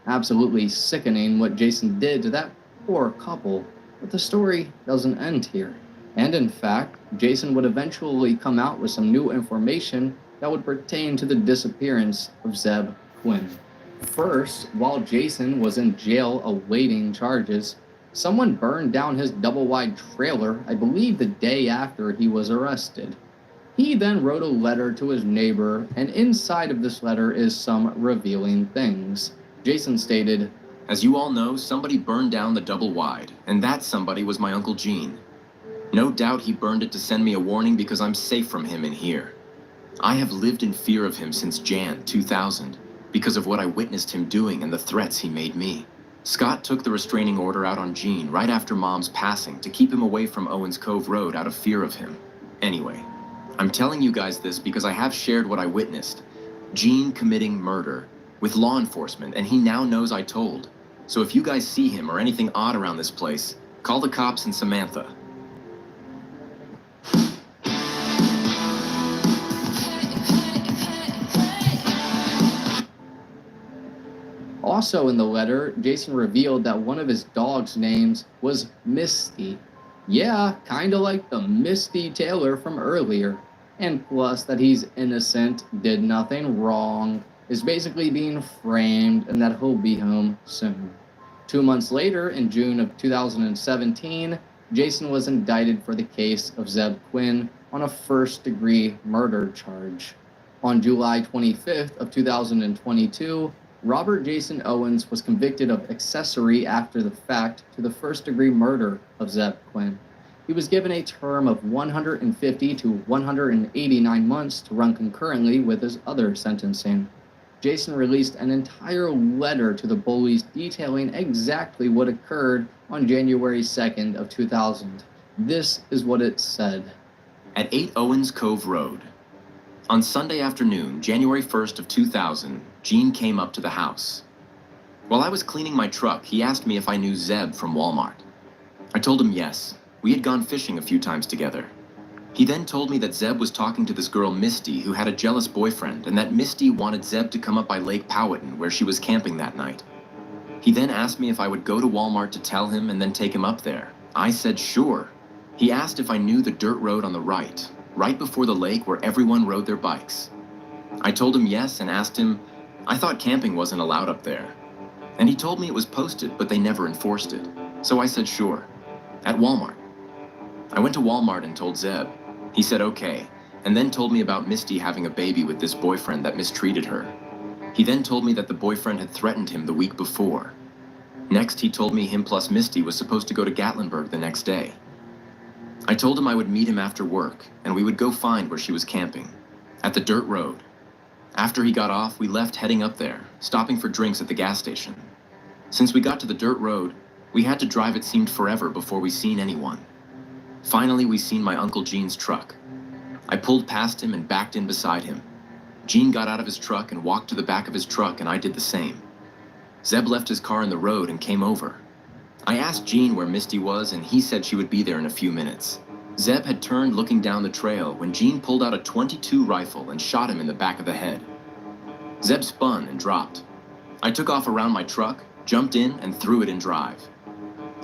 Absolutely sickening what Jason did to that poor couple, but the story doesn't end here. And in fact, Jason would eventually come out with some new information that would pertain to the disappearance of Zeb Quinn. First, while Jason was in jail awaiting charges, someone burned down his double-wide trailer, I believe the day after he was arrested. He then wrote a letter to his neighbor, and inside of this letter is some revealing things. Jason stated, "As you all know, somebody burned down the double-wide, and that somebody was my Uncle Gene. No doubt he burned it to send me a warning because I'm safe from him in here. I have lived in fear of him since Jan 2000 because of what I witnessed him doing and the threats he made me. Scott took the restraining order out on Gene right after Mom's passing to keep him away from Owens Cove Road out of fear of him. Anyway, I'm telling you guys this because I have shared what I witnessed. Gene committing murder with law enforcement, and he now knows I told. So if you guys see him or anything odd around this place, call the cops and Samantha." Also in the letter, Jason revealed that one of his dog's names was Misty. Yeah, kinda like the Misty Taylor from earlier. And plus that he's innocent, did nothing wrong, is basically being framed, and that he'll be home soon. 2 months later, in June of 2017, Jason was indicted for the case of Zeb Quinn on a first-degree murder charge. On July 25th of 2022, Robert Jason Owens was convicted of accessory after the fact to the first-degree murder of Zeb Quinn. He was given a term of 150 to 189 months to run concurrently with his other sentencing. Jason released an entire letter to the bullies detailing exactly what occurred on January 2nd of 2000. This is what it said. At 8 Owens Cove Road. On Sunday afternoon, January 1st of 2000, Gene came up to the house. While I was cleaning my truck, he asked me if I knew Zeb from Walmart. I told him yes. We had gone fishing a few times together. He then told me that Zeb was talking to this girl Misty who had a jealous boyfriend, and that Misty wanted Zeb to come up by Lake Powhatan where she was camping that night. He then asked me if I would go to Walmart to tell him and then take him up there. I said sure. He asked if I knew the dirt road on the right before the lake where everyone rode their bikes. I told him yes and asked him, I thought camping wasn't allowed up there. And he told me it was posted, but they never enforced it. So I said sure. At Walmart. I went to Walmart and told Zeb. He said okay, and then told me about Misty having a baby with this boyfriend that mistreated her. He then told me that the boyfriend had threatened him the week before. Next, he told me him plus Misty was supposed to go to Gatlinburg the next day. I told him I would meet him after work, and we would go find where she was camping, at the dirt road. After he got off, we left heading up there, stopping for drinks at the gas station. Since we got to the dirt road, we had to drive it seemed forever before we seen anyone. Finally, we seen my Uncle Gene's truck. I pulled past him and backed in beside him. Gene got out of his truck and walked to the back of his truck, and I did the same. Zeb left his car in the road and came over. I asked Gene where Misty was, and he said she would be there in a few minutes. Zeb had turned looking down the trail when Gene pulled out a .22 rifle and shot him in the back of the head. Zeb spun and dropped. I took off around my truck, jumped in, and threw it in drive.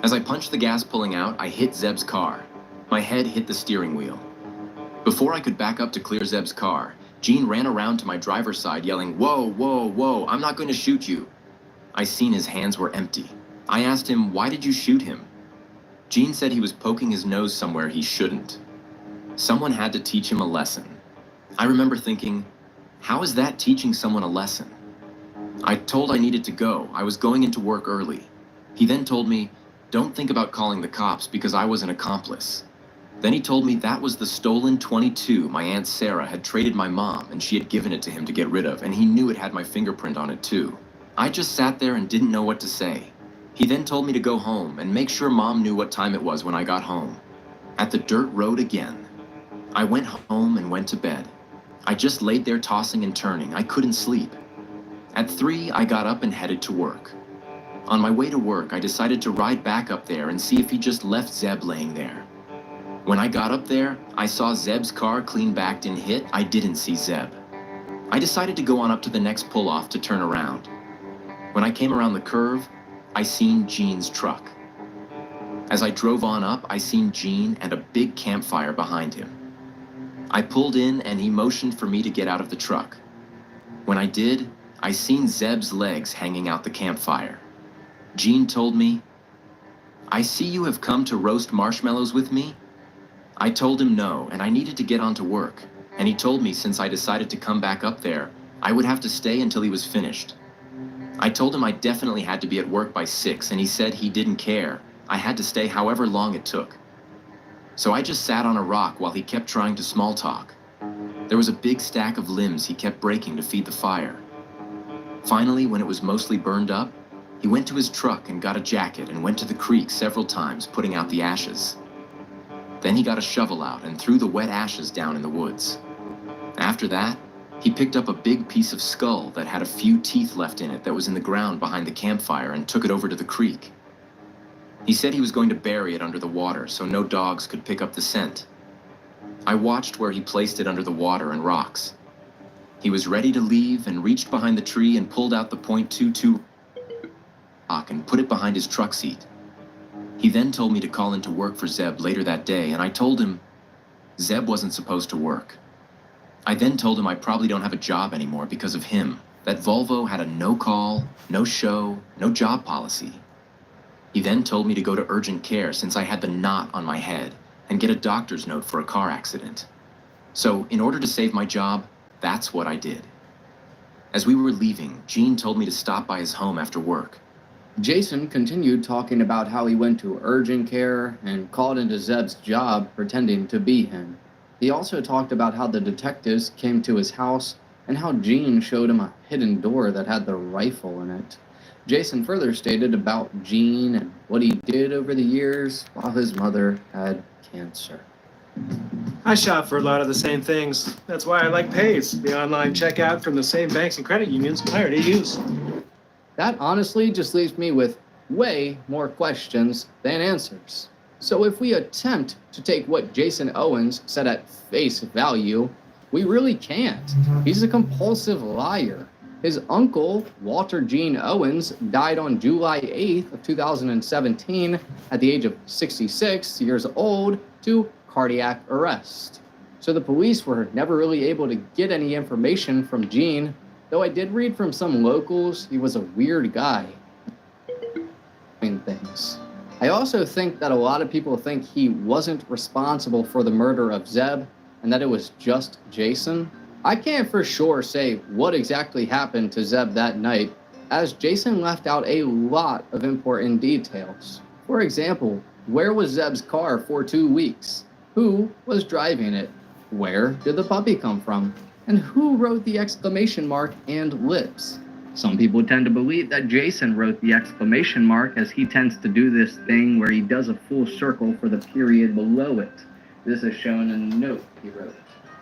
As I punched the gas pulling out, I hit Zeb's car. My head hit the steering wheel. Before I could back up to clear Zeb's car, Gene ran around to my driver's side yelling, "Whoa, whoa, whoa, I'm not going to shoot you." I seen his hands were empty. I asked him, "Why did you shoot him?" Gene said he was poking his nose somewhere he shouldn't. Someone had to teach him a lesson. I remember thinking, how is that teaching someone a lesson? I told I needed to go. I was going into work early. He then told me, "Don't think about calling the cops because I was an accomplice." Then he told me that was the stolen .22 my Aunt Sarah had traded my mom, and she had given it to him to get rid of, and he knew it had my fingerprint on it too. I just sat there and didn't know what to say. He then told me to go home and make sure Mom knew what time it was when I got home. At the dirt road again. I went home and went to bed. I just laid there tossing and turning. I couldn't sleep. At 3, I got up and headed to work. On my way to work, I decided to ride back up there and see if he just left Zeb laying there. When I got up there, I saw Zeb's car clean backed and hit. I didn't see Zeb. I decided to go on up to the next pull-off to turn around. When I came around the curve, I seen Gene's truck. As I drove on up, I seen Gene and a big campfire behind him. I pulled in and he motioned for me to get out of the truck. When I did, I seen Zeb's legs hanging out the campfire. Gene told me, "I see you have come to roast marshmallows with me." I told him no, and I needed to get on to work. And he told me since I decided to come back up there, I would have to stay until he was finished. I told him I definitely had to be at work by 6, and he said he didn't care. I had to stay however long it took. So I just sat on a rock while he kept trying to small talk. There was a big stack of limbs he kept breaking to feed the fire. Finally, when it was mostly burned up, he went to his truck and got a jacket and went to the creek several times putting out the ashes. Then he got a shovel out and threw the wet ashes down in the woods. After that, he picked up a big piece of skull that had a few teeth left in it that was in the ground behind the campfire and took it over to the creek. He said he was going to bury it under the water so no dogs could pick up the scent. I watched where he placed it under the water and rocks. He was ready to leave and reached behind the tree and pulled out the .22 rock and put it behind his truck seat. He then told me to call into work for Zeb later that day, and I told him Zeb wasn't supposed to work. I then told him I probably don't have a job anymore because of him, that Volvo had a no call, no show, no job policy. He then told me to go to urgent care since I had the knot on my head and get a doctor's note for a car accident. So, in order to save my job, that's what I did. As we were leaving, Gene told me to stop by his home after work. Jason continued talking about how he went to urgent care and called into Zeb's job pretending to be him. He also talked about how the detectives came to his house and how Gene showed him a hidden door that had the rifle in it. Jason further stated about Gene and what he did over the years while his mother had cancer. I shop for a lot of the same things. That's why I like Pays, the online checkout from the same banks and credit unions I already use. That honestly just leaves me with way more questions than answers. So if we attempt to take what Jason Owens said at face value, we really can't. He's a compulsive liar. His uncle, Walter Gene Owens, died on July 8th of 2017 at the age of 66 years old to cardiac arrest. So the police were never really able to get any information from Gene, though I did read from some locals he was a weird guy. Things. I also think that a lot of people think he wasn't responsible for the murder of Zeb and that it was just Jason. I can't for sure say what exactly happened to Zeb that night, as Jason left out a lot of important details. For example, where was Zeb's car for 2 weeks? Who was driving it? Where did the puppy come from? And who wrote the exclamation mark and lips? Some people tend to believe that Jason wrote the exclamation mark, as he tends to do this thing where he does a full circle for the period below it. This is shown in the note he wrote.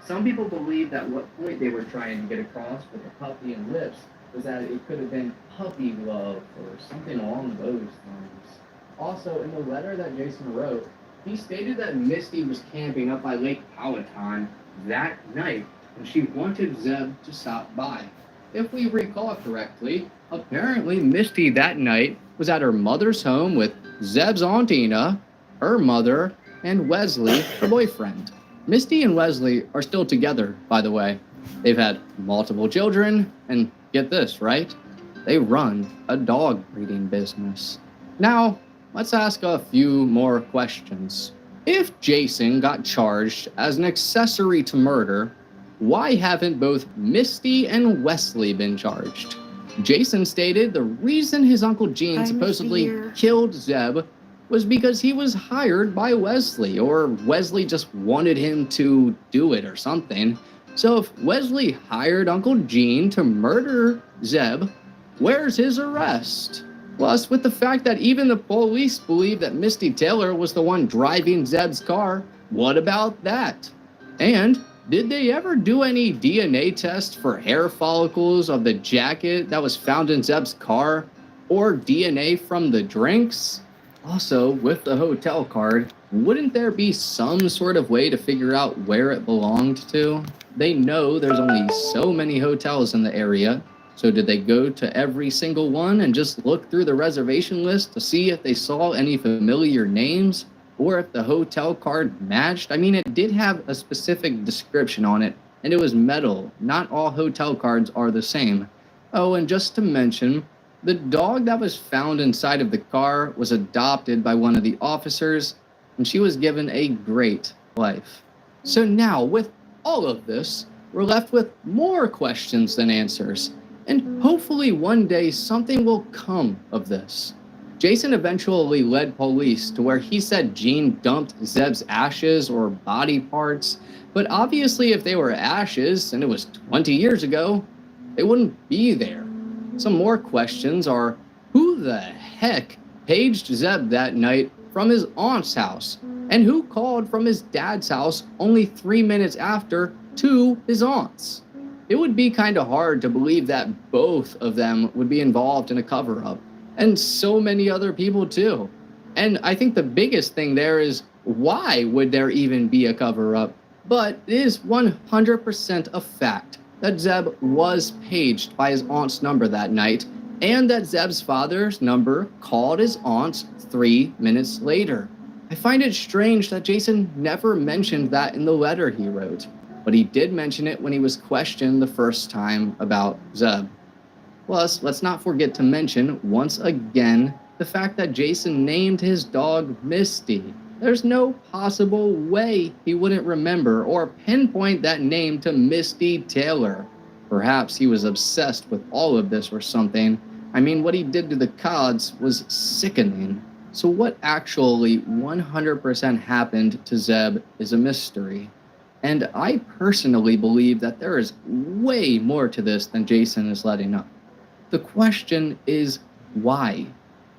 Some people believe that what point they were trying to get across with the puppy and lips was that it could have been puppy love or something along those lines. Also, in the letter that Jason wrote, he stated that Misty was camping up by Lake Powhatan that night and she wanted Zeb to stop by. if we recall correctly, apparently Misty that night was at her mother's home with Zeb's Aunt Ina, her mother, and Wesley, her boyfriend. Misty and Wesley are still together, by the way. They've had multiple children, and get this, right? They run a dog breeding business. Now, let's ask a few more questions. If Jason got charged as an accessory to murder, why haven't both Misty and Wesley been charged? Jason stated the reason his Uncle Gene supposedly killed Zeb was because he was hired by Wesley, or Wesley just wanted him to do it or something. So if Wesley hired Uncle Gene to murder Zeb, where's his arrest? Plus, with the fact that even the police believe that Misty Taylor was the one driving Zeb's car, what about that? And did they ever do any DNA tests for hair follicles of the jacket that was found in Zeb's car, or DNA from the drinks? Also, with the hotel card, wouldn't there be some sort of way to figure out where it belonged to? They know there's only so many hotels in the area, so did they go to every single one and just look through the reservation list to see if they saw any familiar names, or if the hotel card matched? I mean, it did have a specific description on it, and it was metal. Not all hotel cards are the same. Oh, and just to mention, the dog that was found inside of the car was adopted by one of the officers, and she was given a great life. So now, with all of this, we're left with more questions than answers, and hopefully one day something will come of this. Jason eventually led police to where he said Gene dumped Zeb's ashes or body parts, but obviously if they were ashes and it was 20 years ago, they wouldn't be there. Some more questions are, who the heck paged Zeb that night from his aunt's house? And who called from his dad's house only 3 minutes after to his aunt's? It would be kind of hard to believe that both of them would be involved in a cover-up. And so many other people too. And I think the biggest thing there is, why would there even be a cover-up? But it is 100% a fact that Zeb was paged by his aunt's number that night, and that Zeb's father's number called his aunt's 3 minutes later. I find it strange that Jason never mentioned that in the letter he wrote, but he did mention it when he was questioned the first time about Zeb. Plus, let's not forget to mention, once again, the fact that Jason named his dog Misty. There's no possible way he wouldn't remember or pinpoint that name to Misty Taylor. Perhaps he was obsessed with all of this or something. I mean, what he did to the Cods was sickening. So what actually 100% happened to Zeb is a mystery. And I personally believe that there is way more to this than Jason is letting up. The question is, why?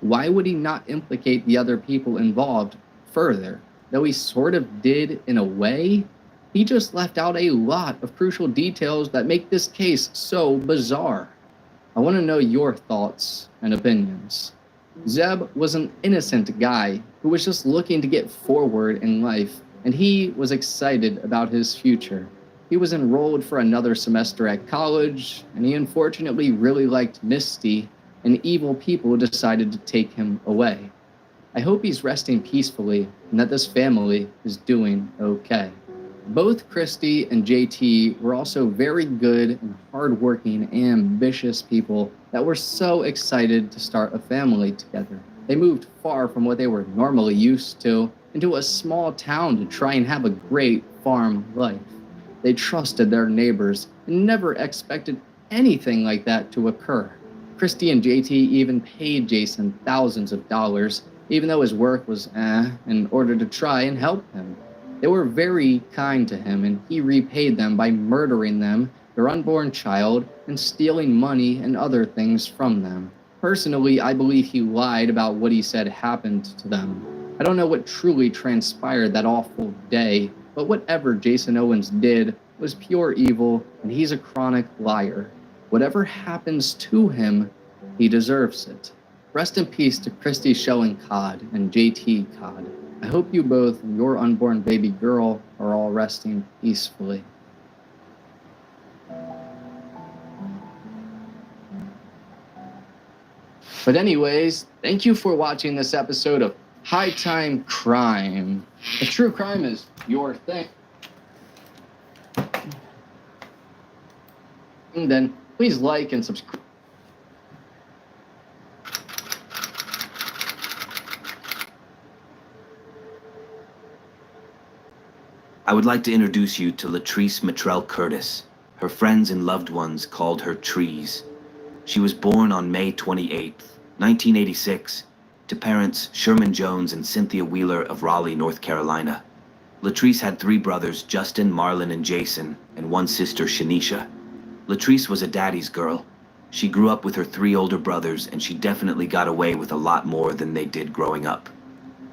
Why would he not implicate the other people involved further? Though he sort of did in a way, he just left out a lot of crucial details that make this case so bizarre. I want to know your thoughts and opinions. Zeb was an innocent guy who was just looking to get forward in life, and he was excited about his future. He was enrolled for another semester at college, and he unfortunately really liked Misty, and evil people decided to take him away. I hope he's resting peacefully and that this family is doing okay. Both Christy and JT were also very good and hardworking, ambitious people that were so excited to start a family together. They moved far from what they were normally used to into a small town to try and have a great farm life. They trusted their neighbors and never expected anything like that to occur. Christy and JT even paid Jason thousands of dollars, even though his work was in order to try and help him. They were very kind to him, and he repaid them by murdering them, their unborn child, and stealing money and other things from them. Personally, I believe he lied about what he said happened to them. I don't know what truly transpired that awful day, but whatever Jason Owens did was pure evil, and he's a chronic liar. Whatever happens to him, he deserves it. Rest in peace to Christy Shelling Codd and JT Codd. I hope you both and your unborn baby girl are all resting peacefully. But anyways, thank you for watching this episode of High Time Crime. If true crime is your thing, then please like and subscribe. I would like to introduce you to Latrice Mitrell Curtis. Her friends and loved ones called her Trees. She was born on May 28, 1986, to parents Sherman Jones and Cynthia Wheeler of Raleigh, North Carolina. Latrice had 3 brothers, Justin, Marlon, and Jason, and 1 sister, Shanisha. Latrice was a daddy's girl. She grew up with her 3 older brothers, and she definitely got away with a lot more than they did growing up.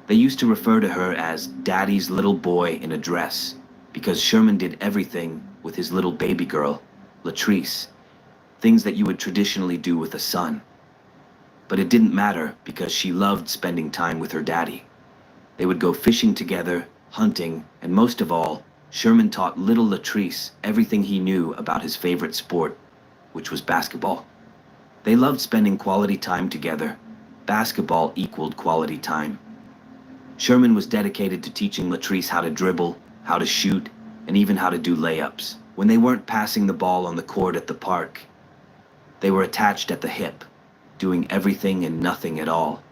They used to refer to her as Daddy's little boy in a dress, because Sherman did everything with his little baby girl, Latrice, things that you would traditionally do with a son. But it didn't matter because she loved spending time with her daddy. They would go fishing together, hunting, and most of all, Sherman taught little Latrice everything he knew about his favorite sport, which was basketball. They loved spending quality time together. Basketball equaled quality time. Sherman was dedicated to teaching Latrice how to dribble, how to shoot, and even how to do layups. When they weren't passing the ball on the court at the park, they were attached at the hip, doing everything and nothing at all.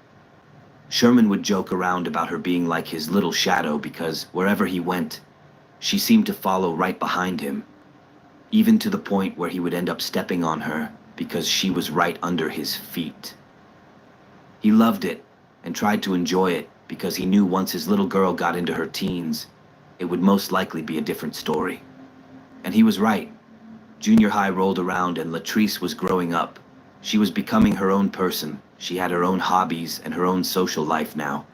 Sherman would joke around about her being like his little shadow because wherever he went, she seemed to follow right behind him, even to the point where he would end up stepping on her because she was right under his feet. He loved it and tried to enjoy it because he knew once his little girl got into her teens, it would most likely be a different story. And he was right. Junior high rolled around and Latrice was growing up. She was becoming her own person. She had her own hobbies and her own social life now.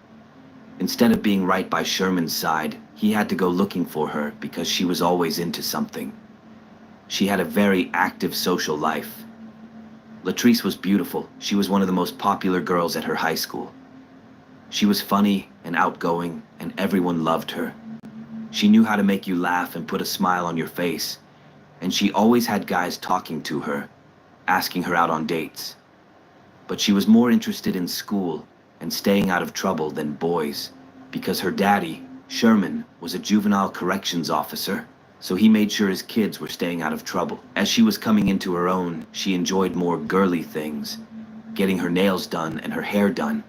Instead of being right by Sherman's side, he had to go looking for her because she was always into something. She had a very active social life. Latrice was beautiful. She was one of the most popular girls at her high school. She was funny and outgoing, and everyone loved her. She knew how to make you laugh and put a smile on your face, and she always had guys talking to her, asking her out on dates. But she was more interested in school and staying out of trouble than boys, because her daddy, Sherman, was a juvenile corrections officer, so he made sure his kids were staying out of trouble. As she was coming into her own, she enjoyed more girly things, getting her nails done and her hair done.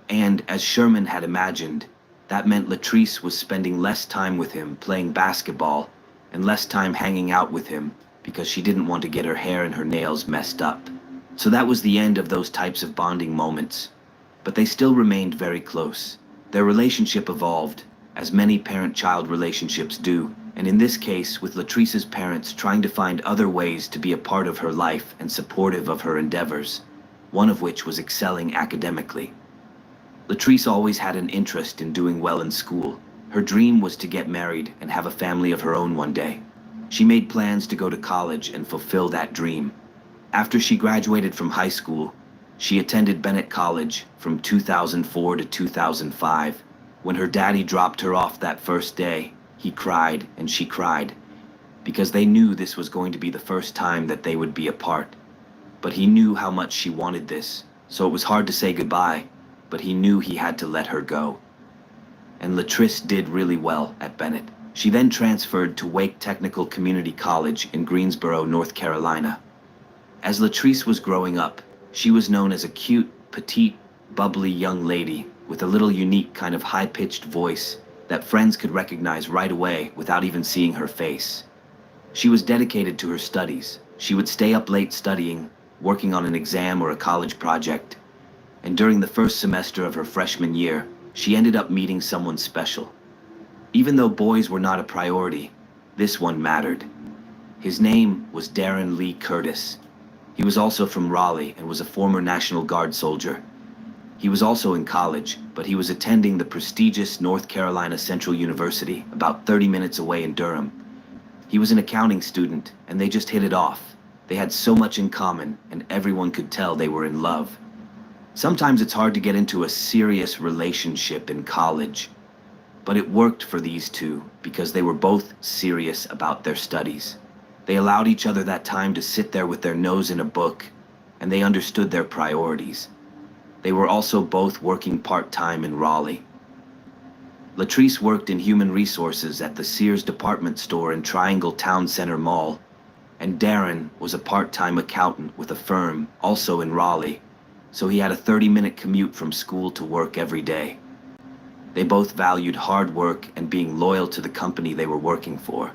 And as Sherman had imagined, that meant Latrice was spending less time with him playing basketball and less time hanging out with him because she didn't want to get her hair and her nails messed up. So that was the end of those types of bonding moments. But they still remained very close. Their relationship evolved, as many parent-child relationships do, and in this case, with Latrice's parents trying to find other ways to be a part of her life and supportive of her endeavors, one of which was excelling academically. Latrice always had an interest in doing well in school. Her dream was to get married and have a family of her own one day. She made plans to go to college and fulfill that dream. After she graduated from high school, she attended Bennett College from 2004 to 2005. When her daddy dropped her off that first day, he cried and she cried, because they knew this was going to be the first time that they would be apart. But he knew how much she wanted this, so it was hard to say goodbye, but he knew he had to let her go. And Latrice did really well at Bennett. She then transferred to Wake Technical Community College in Greensboro, North Carolina. As Latrice was growing up, she was known as a cute, petite, bubbly young lady with a little unique kind of high-pitched voice that friends could recognize right away without even seeing her face. She was dedicated to her studies. She would stay up late studying, working on an exam or a college project. And during the first semester of her freshman year, she ended up meeting someone special. Even though boys were not a priority, this one mattered. His name was Darren Lee Curtis. He was also from Raleigh and was a former National Guard soldier. He was also in college, but he was attending the prestigious North Carolina Central University, about 30 minutes away in Durham. He was an accounting student, and they just hit it off. They had so much in common, and everyone could tell they were in love. Sometimes it's hard to get into a serious relationship in college, but it worked for these two because they were both serious about their studies. They allowed each other that time to sit there with their nose in a book, and they understood their priorities. They were also both working part-time in Raleigh. Latrice worked in human resources at the Sears department store in Triangle Town Center Mall, and Darren was a part-time accountant with a firm also in Raleigh, so he had a 30-minute commute from school to work every day. They both valued hard work and being loyal to the company they were working for.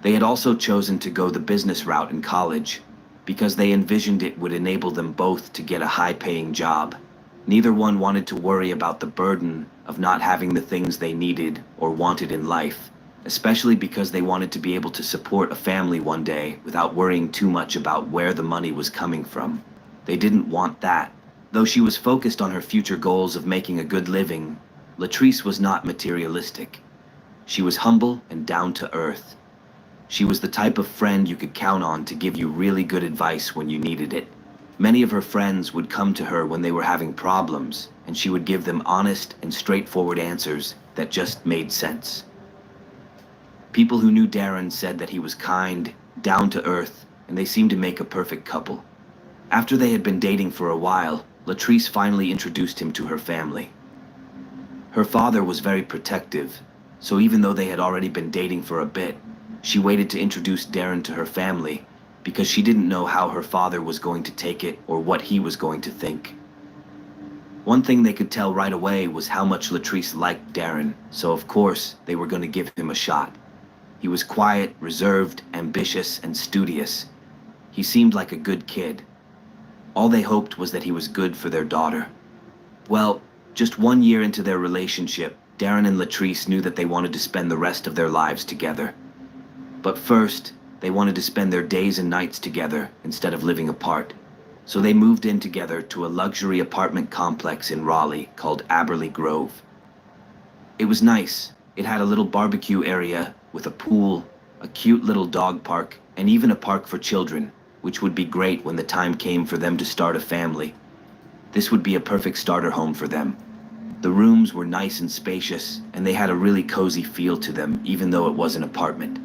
They had also chosen to go the business route in college because they envisioned it would enable them both to get a high-paying job. Neither one wanted to worry about the burden of not having the things they needed or wanted in life, especially because they wanted to be able to support a family one day without worrying too much about where the money was coming from. They didn't want that. Though she was focused on her future goals of making a good living, Latrice was not materialistic. She was humble and down to earth. She was the type of friend you could count on to give you really good advice when you needed it. Many of her friends would come to her when they were having problems, and she would give them honest and straightforward answers that just made sense. People who knew Darren said that he was kind, down to earth, and they seemed to make a perfect couple. After they had been dating for a while, Latrice finally introduced him to her family. Her father was very protective, so even though they had already been dating for a bit, she waited to introduce Darren to her family because she didn't know how her father was going to take it or what he was going to think. One thing they could tell right away was how much Latrice liked Darren, so of course they were going to give him a shot. He was quiet, reserved, ambitious, and studious. He seemed like a good kid. All they hoped was that he was good for their daughter. Well, just 1 year into their relationship, Darren and Latrice knew that they wanted to spend the rest of their lives together. But first, they wanted to spend their days and nights together instead of living apart. So they moved in together to a luxury apartment complex in Raleigh called Aberley Grove. It was nice. It had a little barbecue area with a pool, a cute little dog park, and even a park for children, which would be great when the time came for them to start a family. This would be a perfect starter home for them. The rooms were nice and spacious, and they had a really cozy feel to them, even though it was an apartment.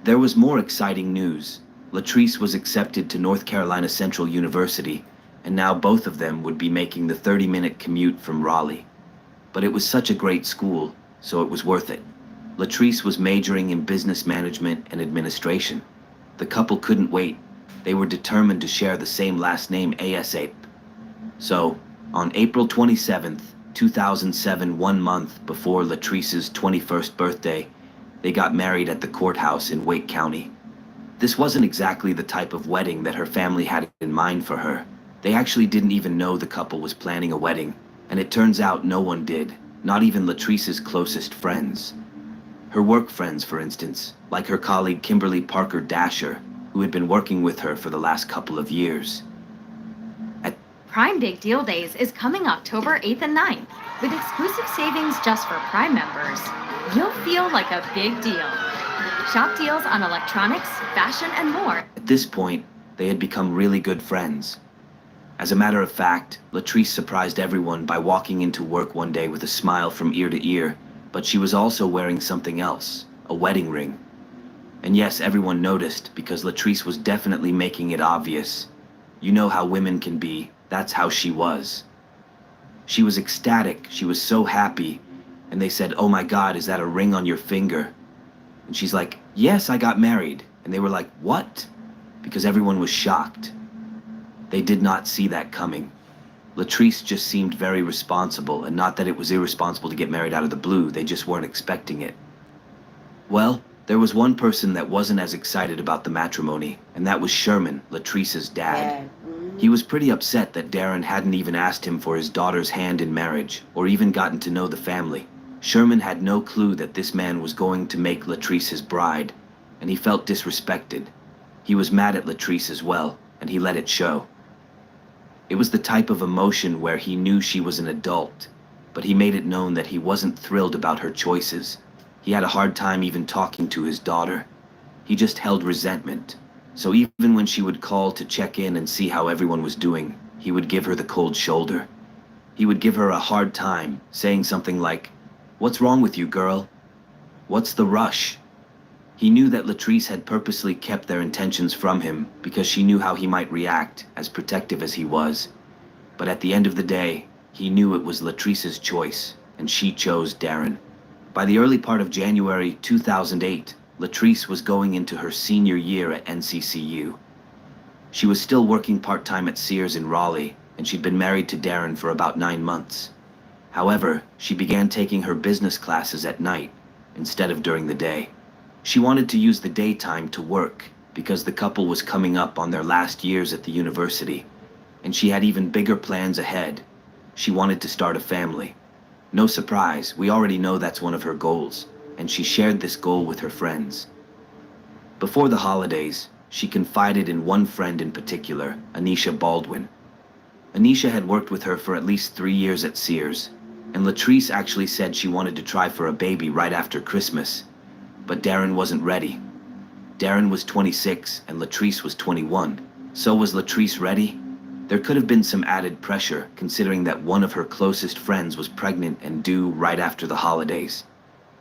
There was more exciting news. Latrice was accepted to North Carolina Central University, and now both of them would be making the 30-minute commute from Raleigh. But it was such a great school, so it was worth it. Latrice was majoring in business management and administration. The couple couldn't wait. They were determined to share the same last name ASAP. So, on April 27th, 2007, 1 month before Latrice's 21st birthday, they got married at the courthouse in Wake County. This wasn't exactly the type of wedding that her family had in mind for her. They actually didn't even know the couple was planning a wedding, and it turns out no one did, not even Latrice's closest friends. Her work friends, for instance, like her colleague Kimberly Parker Dasher, who had been working with her for the last couple of years. Prime Big Deal Days is coming October 8th and 9th. With exclusive savings just for Prime members, you'll feel like a big deal. Shop deals on electronics, fashion, and more. At this point, they had become really good friends. As a matter of fact, Latrice surprised everyone by walking into work one day with a smile from ear to ear, but she was also wearing something else, a wedding ring. And yes, everyone noticed because Latrice was definitely making it obvious. You know how women can be. That's how she was. She was ecstatic. She was so happy. And they said, "Oh my God, is that a ring on your finger?" And she's like, "Yes, I got married." And they were like, "What?" Because everyone was shocked. They did not see that coming. Latrice just seemed very responsible, and not that it was irresponsible to get married out of the blue. They just weren't expecting it. Well, there was one person that wasn't as excited about the matrimony, and that was Sherman, Latrice's dad. He was pretty upset that Darren hadn't even asked him for his daughter's hand in marriage, or even gotten to know the family. Sherman had no clue that this man was going to make Latrice his bride, and he felt disrespected. He was mad at Latrice as well, and he let it show. It was the type of emotion where he knew she was an adult, but he made it known that he wasn't thrilled about her choices. He had a hard time even talking to his daughter. He just held resentment. So even when she would call to check in and see how everyone was doing, he would give her the cold shoulder. He would give her a hard time, saying something like, "What's wrong with you, girl? What's the rush?" He knew that Latrice had purposely kept their intentions from him because she knew how he might react, as protective as he was. But at the end of the day, he knew it was Latrice's choice, and she chose Darren. By the early part of January 2008, Latrice was going into her senior year at NCCU. She was still working part-time at Sears in Raleigh, and she'd been married to Darren for about 9 months. However, she began taking her business classes at night instead of during the day. She wanted to use the daytime to work because the couple was coming up on their last years at the university, and she had even bigger plans ahead. She wanted to start a family. No surprise, we already know that's one of her goals, and she shared this goal with her friends. Before the holidays, she confided in one friend in particular, Anisha Baldwin. Anisha had worked with her for at least 3 years at Sears, and Latrice actually said she wanted to try for a baby right after Christmas. But Darren wasn't ready. Darren was 26 and Latrice was 21. So was Latrice ready? There could have been some added pressure, considering that one of her closest friends was pregnant and due right after the holidays.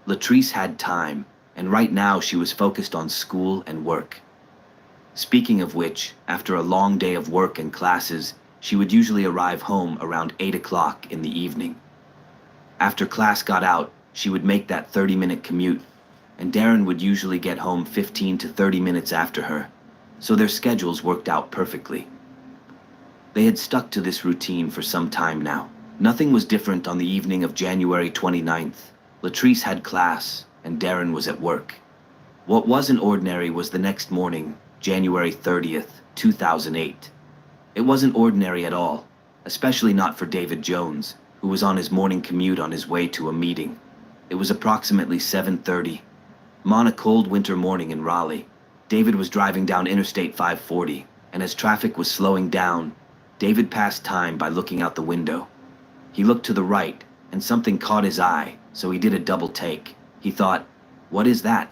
Latrice had time, and right now she was focused on school and work. Speaking of which, after a long day of work and classes, she would usually arrive home around 8 o'clock in the evening. After class got out, she would make that 30-minute commute, and Darren would usually get home 15 to 30 minutes after her, so their schedules worked out perfectly. They had stuck to this routine for some time now. Nothing was different on the evening of January 29th. Latrice had class, and Darren was at work. What wasn't ordinary was the next morning, January 30th, 2008. It wasn't ordinary at all, especially not for David Jones, who was on his morning commute on his way to a meeting. It was approximately 7:30. On a cold winter morning in Raleigh, David was driving down Interstate 540, and as traffic was slowing down, David passed time by looking out the window. He looked to the right, and something caught his eye, so he did a double take. He thought, "What is that?"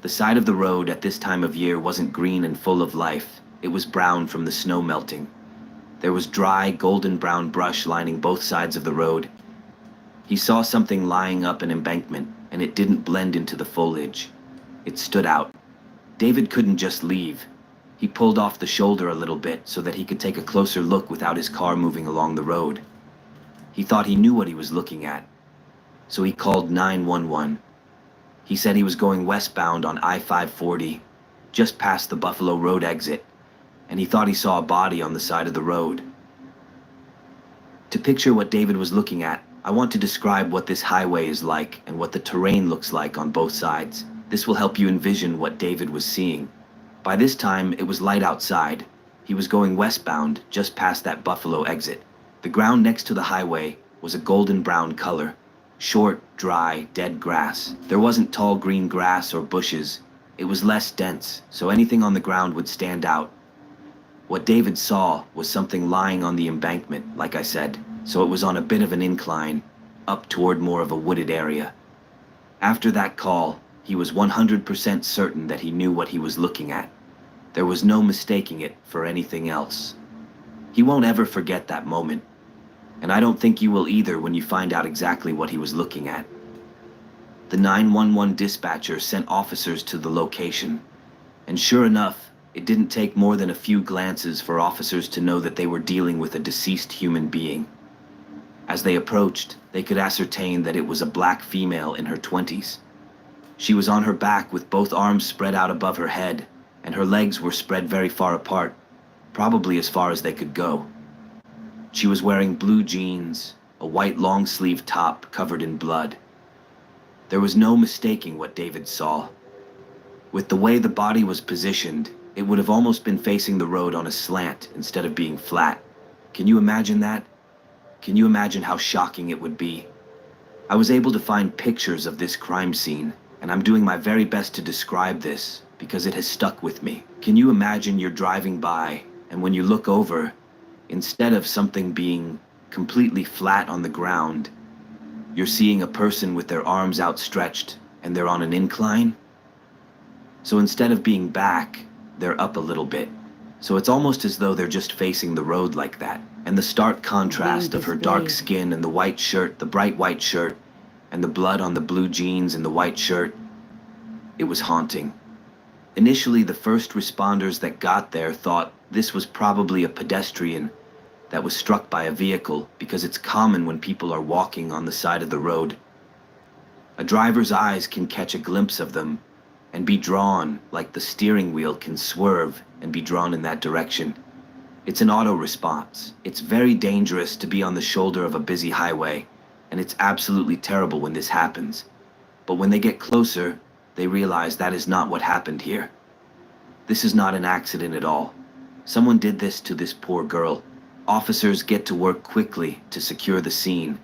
The side of the road at this time of year wasn't green and full of life. It was brown from the snow melting. There was dry, golden brown brush lining both sides of the road. He saw something lying up an embankment, and it didn't blend into the foliage. It stood out. David couldn't just leave. He pulled off the shoulder a little bit so that he could take a closer look without his car moving along the road. He thought he knew what he was looking at, so he called 911. He said he was going westbound on I-540, just past the Buffalo Road exit, and he thought he saw a body on the side of the road. To picture what David was looking at, I want to describe what this highway is like and what the terrain looks like on both sides. This will help you envision what David was seeing. By this time, it was light outside. He was going westbound, just past that Buffalo exit. The ground next to the highway was a golden brown color. Short, dry, dead grass. There wasn't tall green grass or bushes. It was less dense, so anything on the ground would stand out. What David saw was something lying on the embankment, like I said, so it was on a bit of an incline, up toward more of a wooded area. After that call, he was 100% certain that he knew what he was looking at. There was no mistaking it for anything else. He won't ever forget that moment, and I don't think you will either when you find out exactly what he was looking at. The 911 dispatcher sent officers to the location, and sure enough, it didn't take more than a few glances for officers to know that they were dealing with a deceased human being. As they approached, they could ascertain that it was a black female in her 20s. She was on her back with both arms spread out above her head, and her legs were spread very far apart, probably as far as they could go. She was wearing blue jeans, a white long-sleeved top covered in blood. There was no mistaking what David saw. With the way the body was positioned, it would have almost been facing the road on a slant instead of being flat. Can you imagine that? Can you imagine how shocking it would be? I was able to find pictures of this crime scene, and I'm doing my very best to describe this because it has stuck with me. Can you imagine you're driving by, and when you look over, instead of something being completely flat on the ground, you're seeing a person with their arms outstretched, and they're on an incline? So instead of being back, they're up a little bit. So it's almost as though they're just facing the road like that. And the stark contrast of her dark skin and the white shirt, the bright white shirt, and the blood on the blue jeans and the white shirt, it was haunting. Initially, the first responders that got there thought this was probably a pedestrian, that was struck by a vehicle because it's common when people are walking on the side of the road. A driver's eyes can catch a glimpse of them and be drawn like the steering wheel can swerve and be drawn in that direction. It's an auto response. It's very dangerous to be on the shoulder of a busy highway, and it's absolutely terrible when this happens. But when they get closer, they realize that is not what happened here. This is not an accident at all. Someone did this to this poor girl. Officers get to work quickly to secure the scene.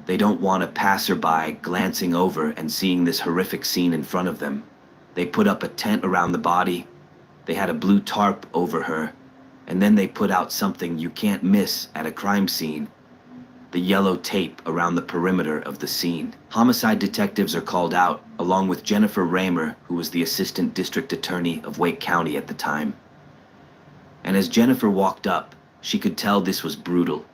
They don't want a passerby glancing over and seeing this horrific scene in front of them. They put up a tent around the body. They had a blue tarp over her. And then they put out something you can't miss at a crime scene: the yellow tape around the perimeter of the scene. Homicide detectives are called out, along with Jennifer Raymer, who was the assistant district attorney of Wake County at the time. And as Jennifer walked up, she could tell this was brutal.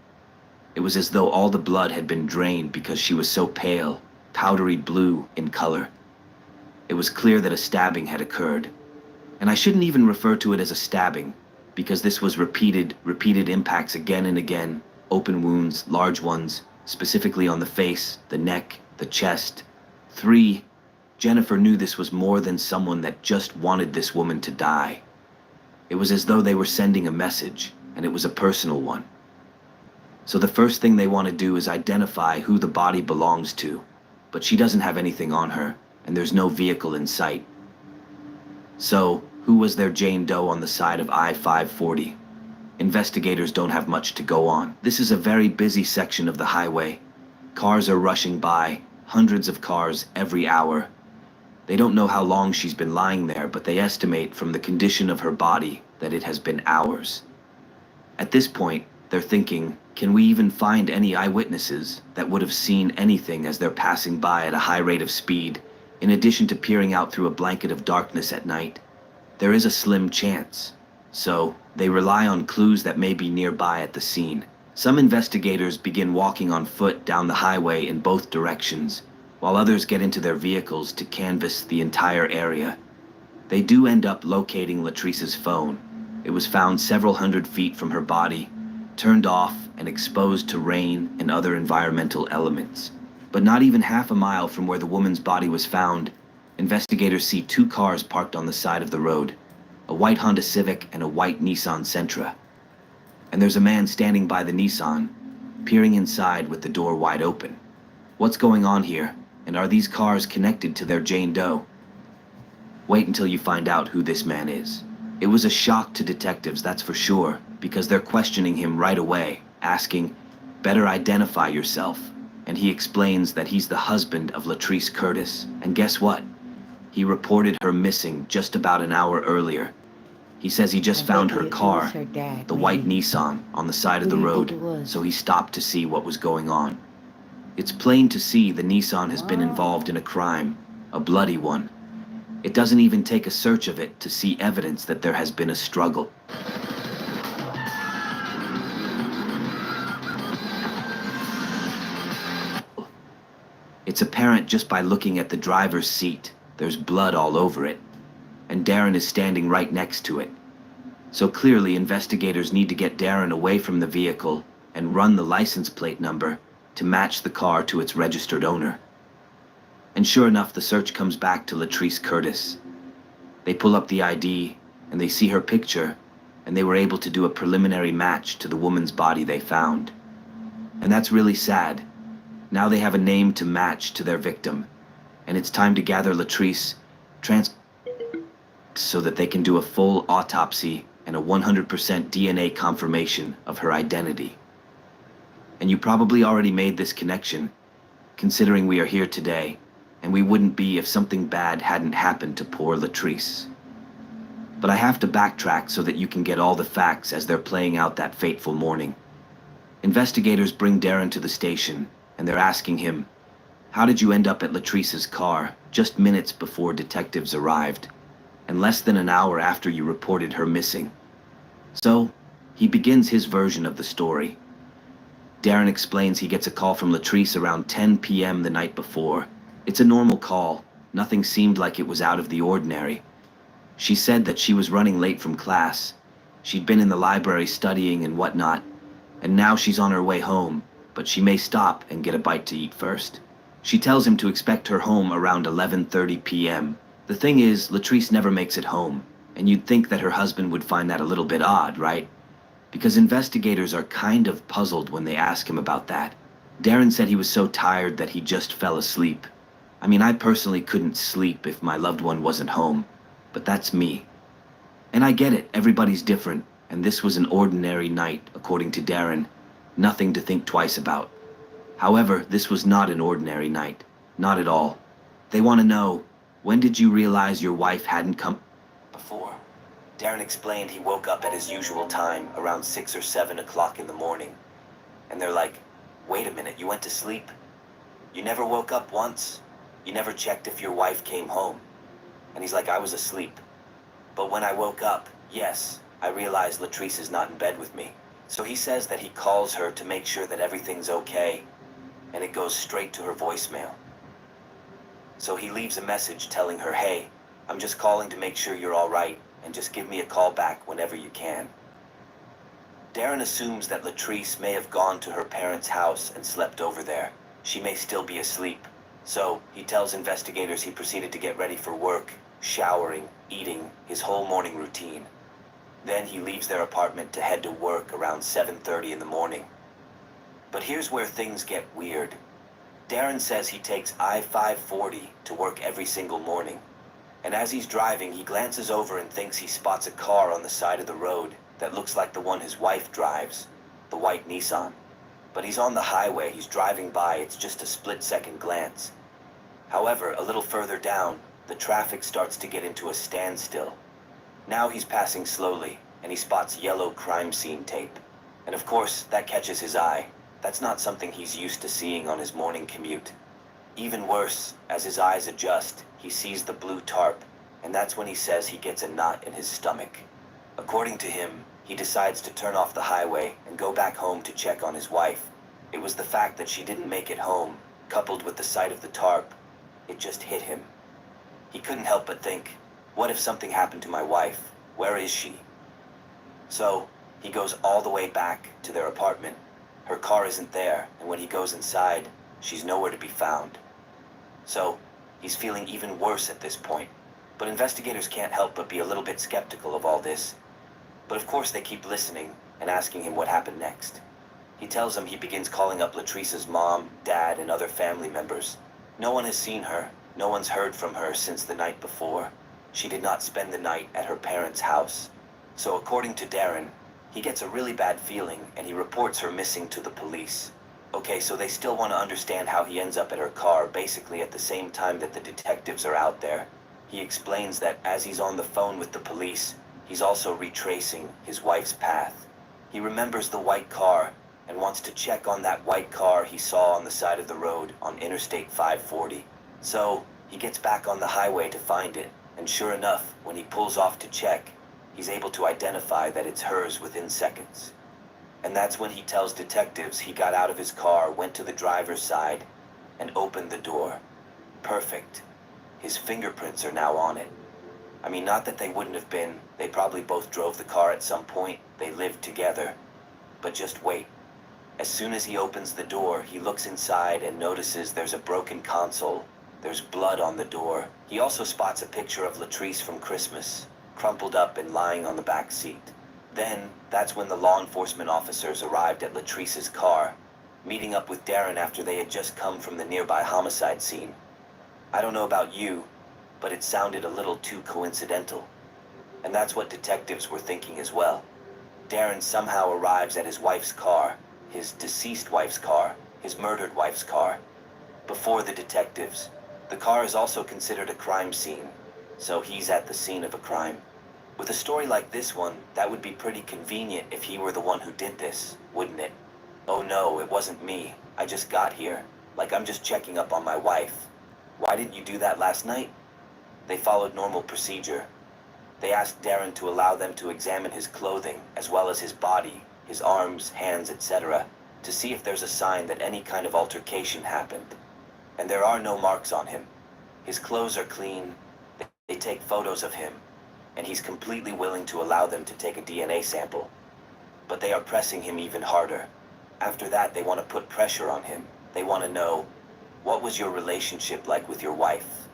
It was as though all the blood had been drained because she was so pale, powdery blue in color. It was clear that a stabbing had occurred. And I shouldn't even refer to it as a stabbing, because this was repeated impacts again and again, open wounds, large ones, specifically on the face, the neck, the chest. 3, Jennifer knew this was more than someone that just wanted this woman to die. It was as though they were sending a message, and it was a personal one. So the first thing they want to do is identify who the body belongs to, but she doesn't have anything on her, and there's no vehicle in sight. So, who was their Jane Doe on the side of I-540? Investigators don't have much to go on. This is a very busy section of the highway. Cars are rushing by, hundreds of cars every hour. They don't know how long she's been lying there, but they estimate from the condition of her body that it has been hours. At this point, they're thinking, can we even find any eyewitnesses that would have seen anything as they're passing by at a high rate of speed, in addition to peering out through a blanket of darkness at night? There is a slim chance. So, they rely on clues that may be nearby at the scene. Some investigators begin walking on foot down the highway in both directions, while others get into their vehicles to canvass the entire area. They do end up locating Latrice's phone. It was found several hundred feet from her body, turned off and exposed to rain and other environmental elements. But not even half a mile from where the woman's body was found, investigators see 2 cars parked on the side of the road, a white Honda Civic and a white Nissan Sentra. And there's a man standing by the Nissan, peering inside with the door wide open. What's going on here? And are these cars connected to their Jane Doe? Wait until you find out who this man is. It was a shock to detectives, that's for sure, because they're questioning him right away, asking, "Better identify yourself." And he explains that he's the husband of Latrice Curtis. And guess what? He reported her missing just about an hour earlier. He says he just found her car, the white Nissan, on the side of the road, so he stopped to see what was going on. It's plain to see the Nissan has been involved in a crime, a bloody one. It doesn't even take a search of it to see evidence that there has been a struggle. It's apparent just by looking at the driver's seat. There's blood all over it, and Darren is standing right next to it. So clearly investigators need to get Darren away from the vehicle and run the license plate number to match the car to its registered owner. And sure enough, the search comes back to Latrice Curtis. They pull up the ID, and they see her picture, and they were able to do a preliminary match to the woman's body they found. And that's really sad. Now they have a name to match to their victim, and it's time to gather Latrice so that they can do a full autopsy and a 100% DNA confirmation of her identity. And you probably already made this connection, considering we are here today, and we wouldn't be if something bad hadn't happened to poor Latrice. But I have to backtrack so that you can get all the facts as they're playing out that fateful morning. Investigators bring Darren to the station, and they're asking him, "How did you end up at Latrice's car just minutes before detectives arrived, and less than an hour after you reported her missing?" So, he begins his version of the story. Darren explains he gets a call from Latrice around 10 p.m. the night before. It's a normal call. Nothing seemed like it was out of the ordinary. She said that she was running late from class. She'd been in the library studying and whatnot, and now she's on her way home, but she may stop and get a bite to eat first. She tells him to expect her home around 11:30 p.m. The thing is, Latrice never makes it home, and you'd think that her husband would find that a little bit odd, right? Because investigators are kind of puzzled when they ask him about that. Darren said he was so tired that he just fell asleep. I mean, I personally couldn't sleep if my loved one wasn't home, but that's me. And I get it, everybody's different, and this was an ordinary night, according to Darren. Nothing to think twice about. However, this was not an ordinary night. Not at all. They want to know, when did you realize your wife hadn't come before? Darren explained he woke up at his usual time, around 6 or 7 o'clock in the morning. And they're like, wait a minute, you went to sleep? You never woke up once? You never checked if your wife came home? And he's like, I was asleep. But when I woke up, yes, I realized Latrice is not in bed with me. So he says that he calls her to make sure that everything's okay, and it goes straight to her voicemail. So he leaves a message telling her, hey, I'm just calling to make sure you're all right, and just give me a call back whenever you can. Darren assumes that Latrice may have gone to her parents' house and slept over there. She may still be asleep. So he tells investigators he proceeded to get ready for work, showering, eating, his whole morning routine. Then he leaves their apartment to head to work around 7:30 in the morning. But here's where things get weird. Darren says he takes I-540 to work every single morning. And as he's driving, he glances over and thinks he spots a car on the side of the road that looks like the one his wife drives, the white Nissan. But he's on the highway, he's driving by, it's just a split-second glance. However, a little further down, the traffic starts to get into a standstill. Now he's passing slowly, and he spots yellow crime scene tape. And of course, that catches his eye. That's not something he's used to seeing on his morning commute. Even worse, as his eyes adjust, he sees the blue tarp, and that's when he says he gets a knot in his stomach. According to him, he decides to turn off the highway and go back home to check on his wife. It was the fact that she didn't make it home, coupled with the sight of the tarp. It just hit him. He couldn't help but think, what if something happened to my wife? Where is she? So, he goes all the way back to their apartment. Her car isn't there, and when he goes inside, she's nowhere to be found. So, he's feeling even worse at this point. But investigators can't help but be a little bit skeptical of all this. But of course they keep listening and asking him what happened next. He tells them he begins calling up Latrice's mom, dad, and other family members. No one has seen her. No one's heard from her since the night before. She did not spend the night at her parents' house. So according to Darren, he gets a really bad feeling and he reports her missing to the police. Okay, so they still want to understand how he ends up at her car, basically at the same time that the detectives are out there. He explains that as he's on the phone with the police, he's also retracing his wife's path. He remembers the white car and wants to check on that white car he saw on the side of the road on Interstate 540. So he gets back on the highway to find it, and sure enough, when he pulls off to check, he's able to identify that it's hers within seconds. And that's when he tells detectives he got out of his car, went to the driver's side, and opened the door. Perfect. His fingerprints are now on it. I mean, not that they wouldn't have been. They probably both drove the car at some point. They lived together. But just wait. As soon as he opens the door, he looks inside and notices there's a broken console. There's blood on the door. He also spots a picture of Latrice from Christmas, crumpled up and lying on the back seat. Then, that's when the law enforcement officers arrived at Latrice's car, meeting up with Darren after they had just come from the nearby homicide scene. I don't know about you, but it sounded a little too coincidental. And that's what detectives were thinking as well. Darren somehow arrives at his wife's car, his deceased wife's car, his murdered wife's car, before the detectives. The car is also considered a crime scene, so he's at the scene of a crime. With a story like this one, that would be pretty convenient if he were the one who did this, wouldn't it? Oh no, it wasn't me. I just got here. Like I'm just checking up on my wife. Why didn't you do that last night? They followed normal procedure. They asked Darren to allow them to examine his clothing, as well as his body, his arms, hands, etc., to see if there's a sign that any kind of altercation happened. And there are no marks on him. His clothes are clean. They take photos of him, and he's completely willing to allow them to take a DNA sample. but they are pressing him even harder. After that, they want to put pressure on him. They want to know, what was your relationship like with your wife?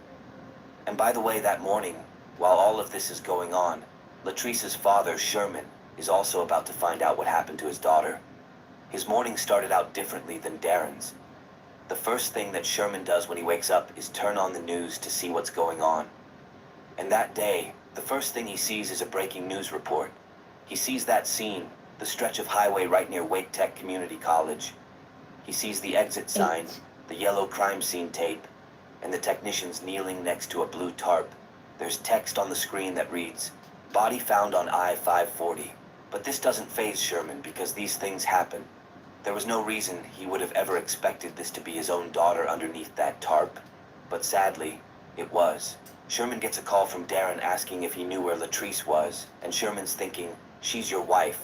And by the way, that morning, while all of this is going on, Latrice's father, Sherman, is also about to find out what happened to his daughter. His morning started out differently than Darren's. The first thing that Sherman does when he wakes up is turn on the news to see what's going on. And that day, the first thing he sees is a breaking news report. He sees that scene, the stretch of highway right near Wake Tech Community College. He sees the exit sign, the yellow crime scene tape, and the technicians kneeling next to a blue tarp. There's text on the screen that reads, "Body found on I-540. But this doesn't faze Sherman because these things happen. There was no reason he would have ever expected this to be his own daughter underneath that tarp. But sadly, it was. Sherman gets a call from Darren asking if he knew where Latrice was, and Sherman's thinking, she's your wife.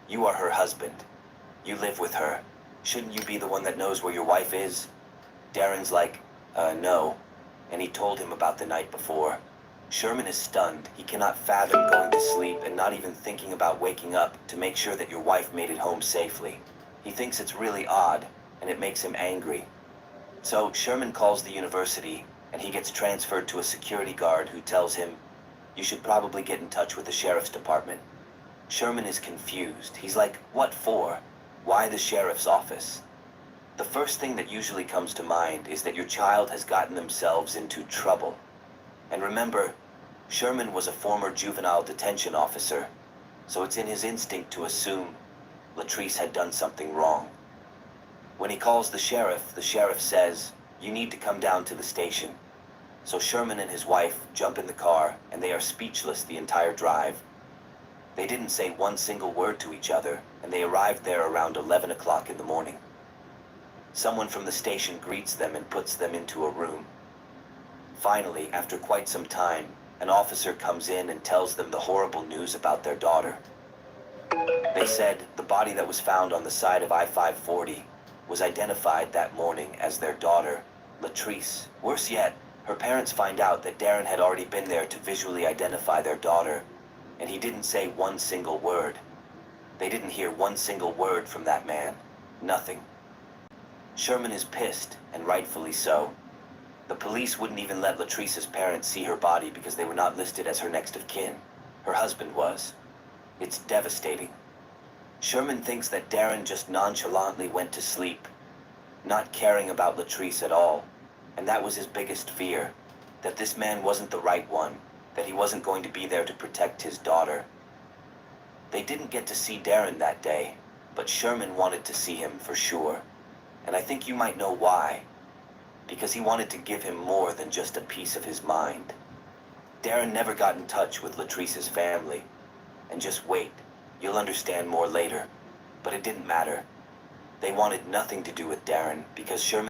You are her husband. You live with her. Shouldn't you be the one that knows where your wife is? Darren's like, no. And he told him about the night before. Sherman is stunned. He cannot fathom going to sleep and not even thinking about waking up to make sure that your wife made it home safely. He thinks it's really odd, and it makes him angry. So Sherman calls the university, and he gets transferred to a security guard who tells him, you should probably get in touch with the sheriff's department. Sherman is confused. He's like, what for? Why the sheriff's office? The first thing that usually comes to mind is that your child has gotten themselves into trouble. And remember, Sherman was a former juvenile detention officer, so it's in his instinct to assume Latrice had done something wrong. When he calls the sheriff says, you need to come down to the station. So Sherman and his wife jump in the car, and they are speechless the entire drive. They didn't say one single word to each other, and they arrived there around 11 o'clock in the morning. Someone from the station greets them and puts them into a room. Finally, after quite some time, an officer comes in and tells them the horrible news about their daughter. They said the body that was found on the side of I-540 was identified that morning as their daughter, Latrice. Worse yet, her parents find out that Darren had already been there to visually identify their daughter, and he didn't say one single word. They didn't hear one single word from that man. Nothing. Sherman is pissed, and rightfully so. The police wouldn't even let Latrice's parents see her body because they were not listed as her next of kin. Her husband was. It's devastating. Sherman thinks that Darren just nonchalantly went to sleep, not caring about Latrice at all. And that was his biggest fear, that this man wasn't the right one, that he wasn't going to be there to protect his daughter. They didn't get to see Darren that day, but Sherman wanted to see him for sure. And I think you might know why. Because he wanted to give him more than just a piece of his mind. Darren never got in touch with Latrice's family. And just wait, you'll understand more later. But it didn't matter. They wanted nothing to do with Darren because Sherman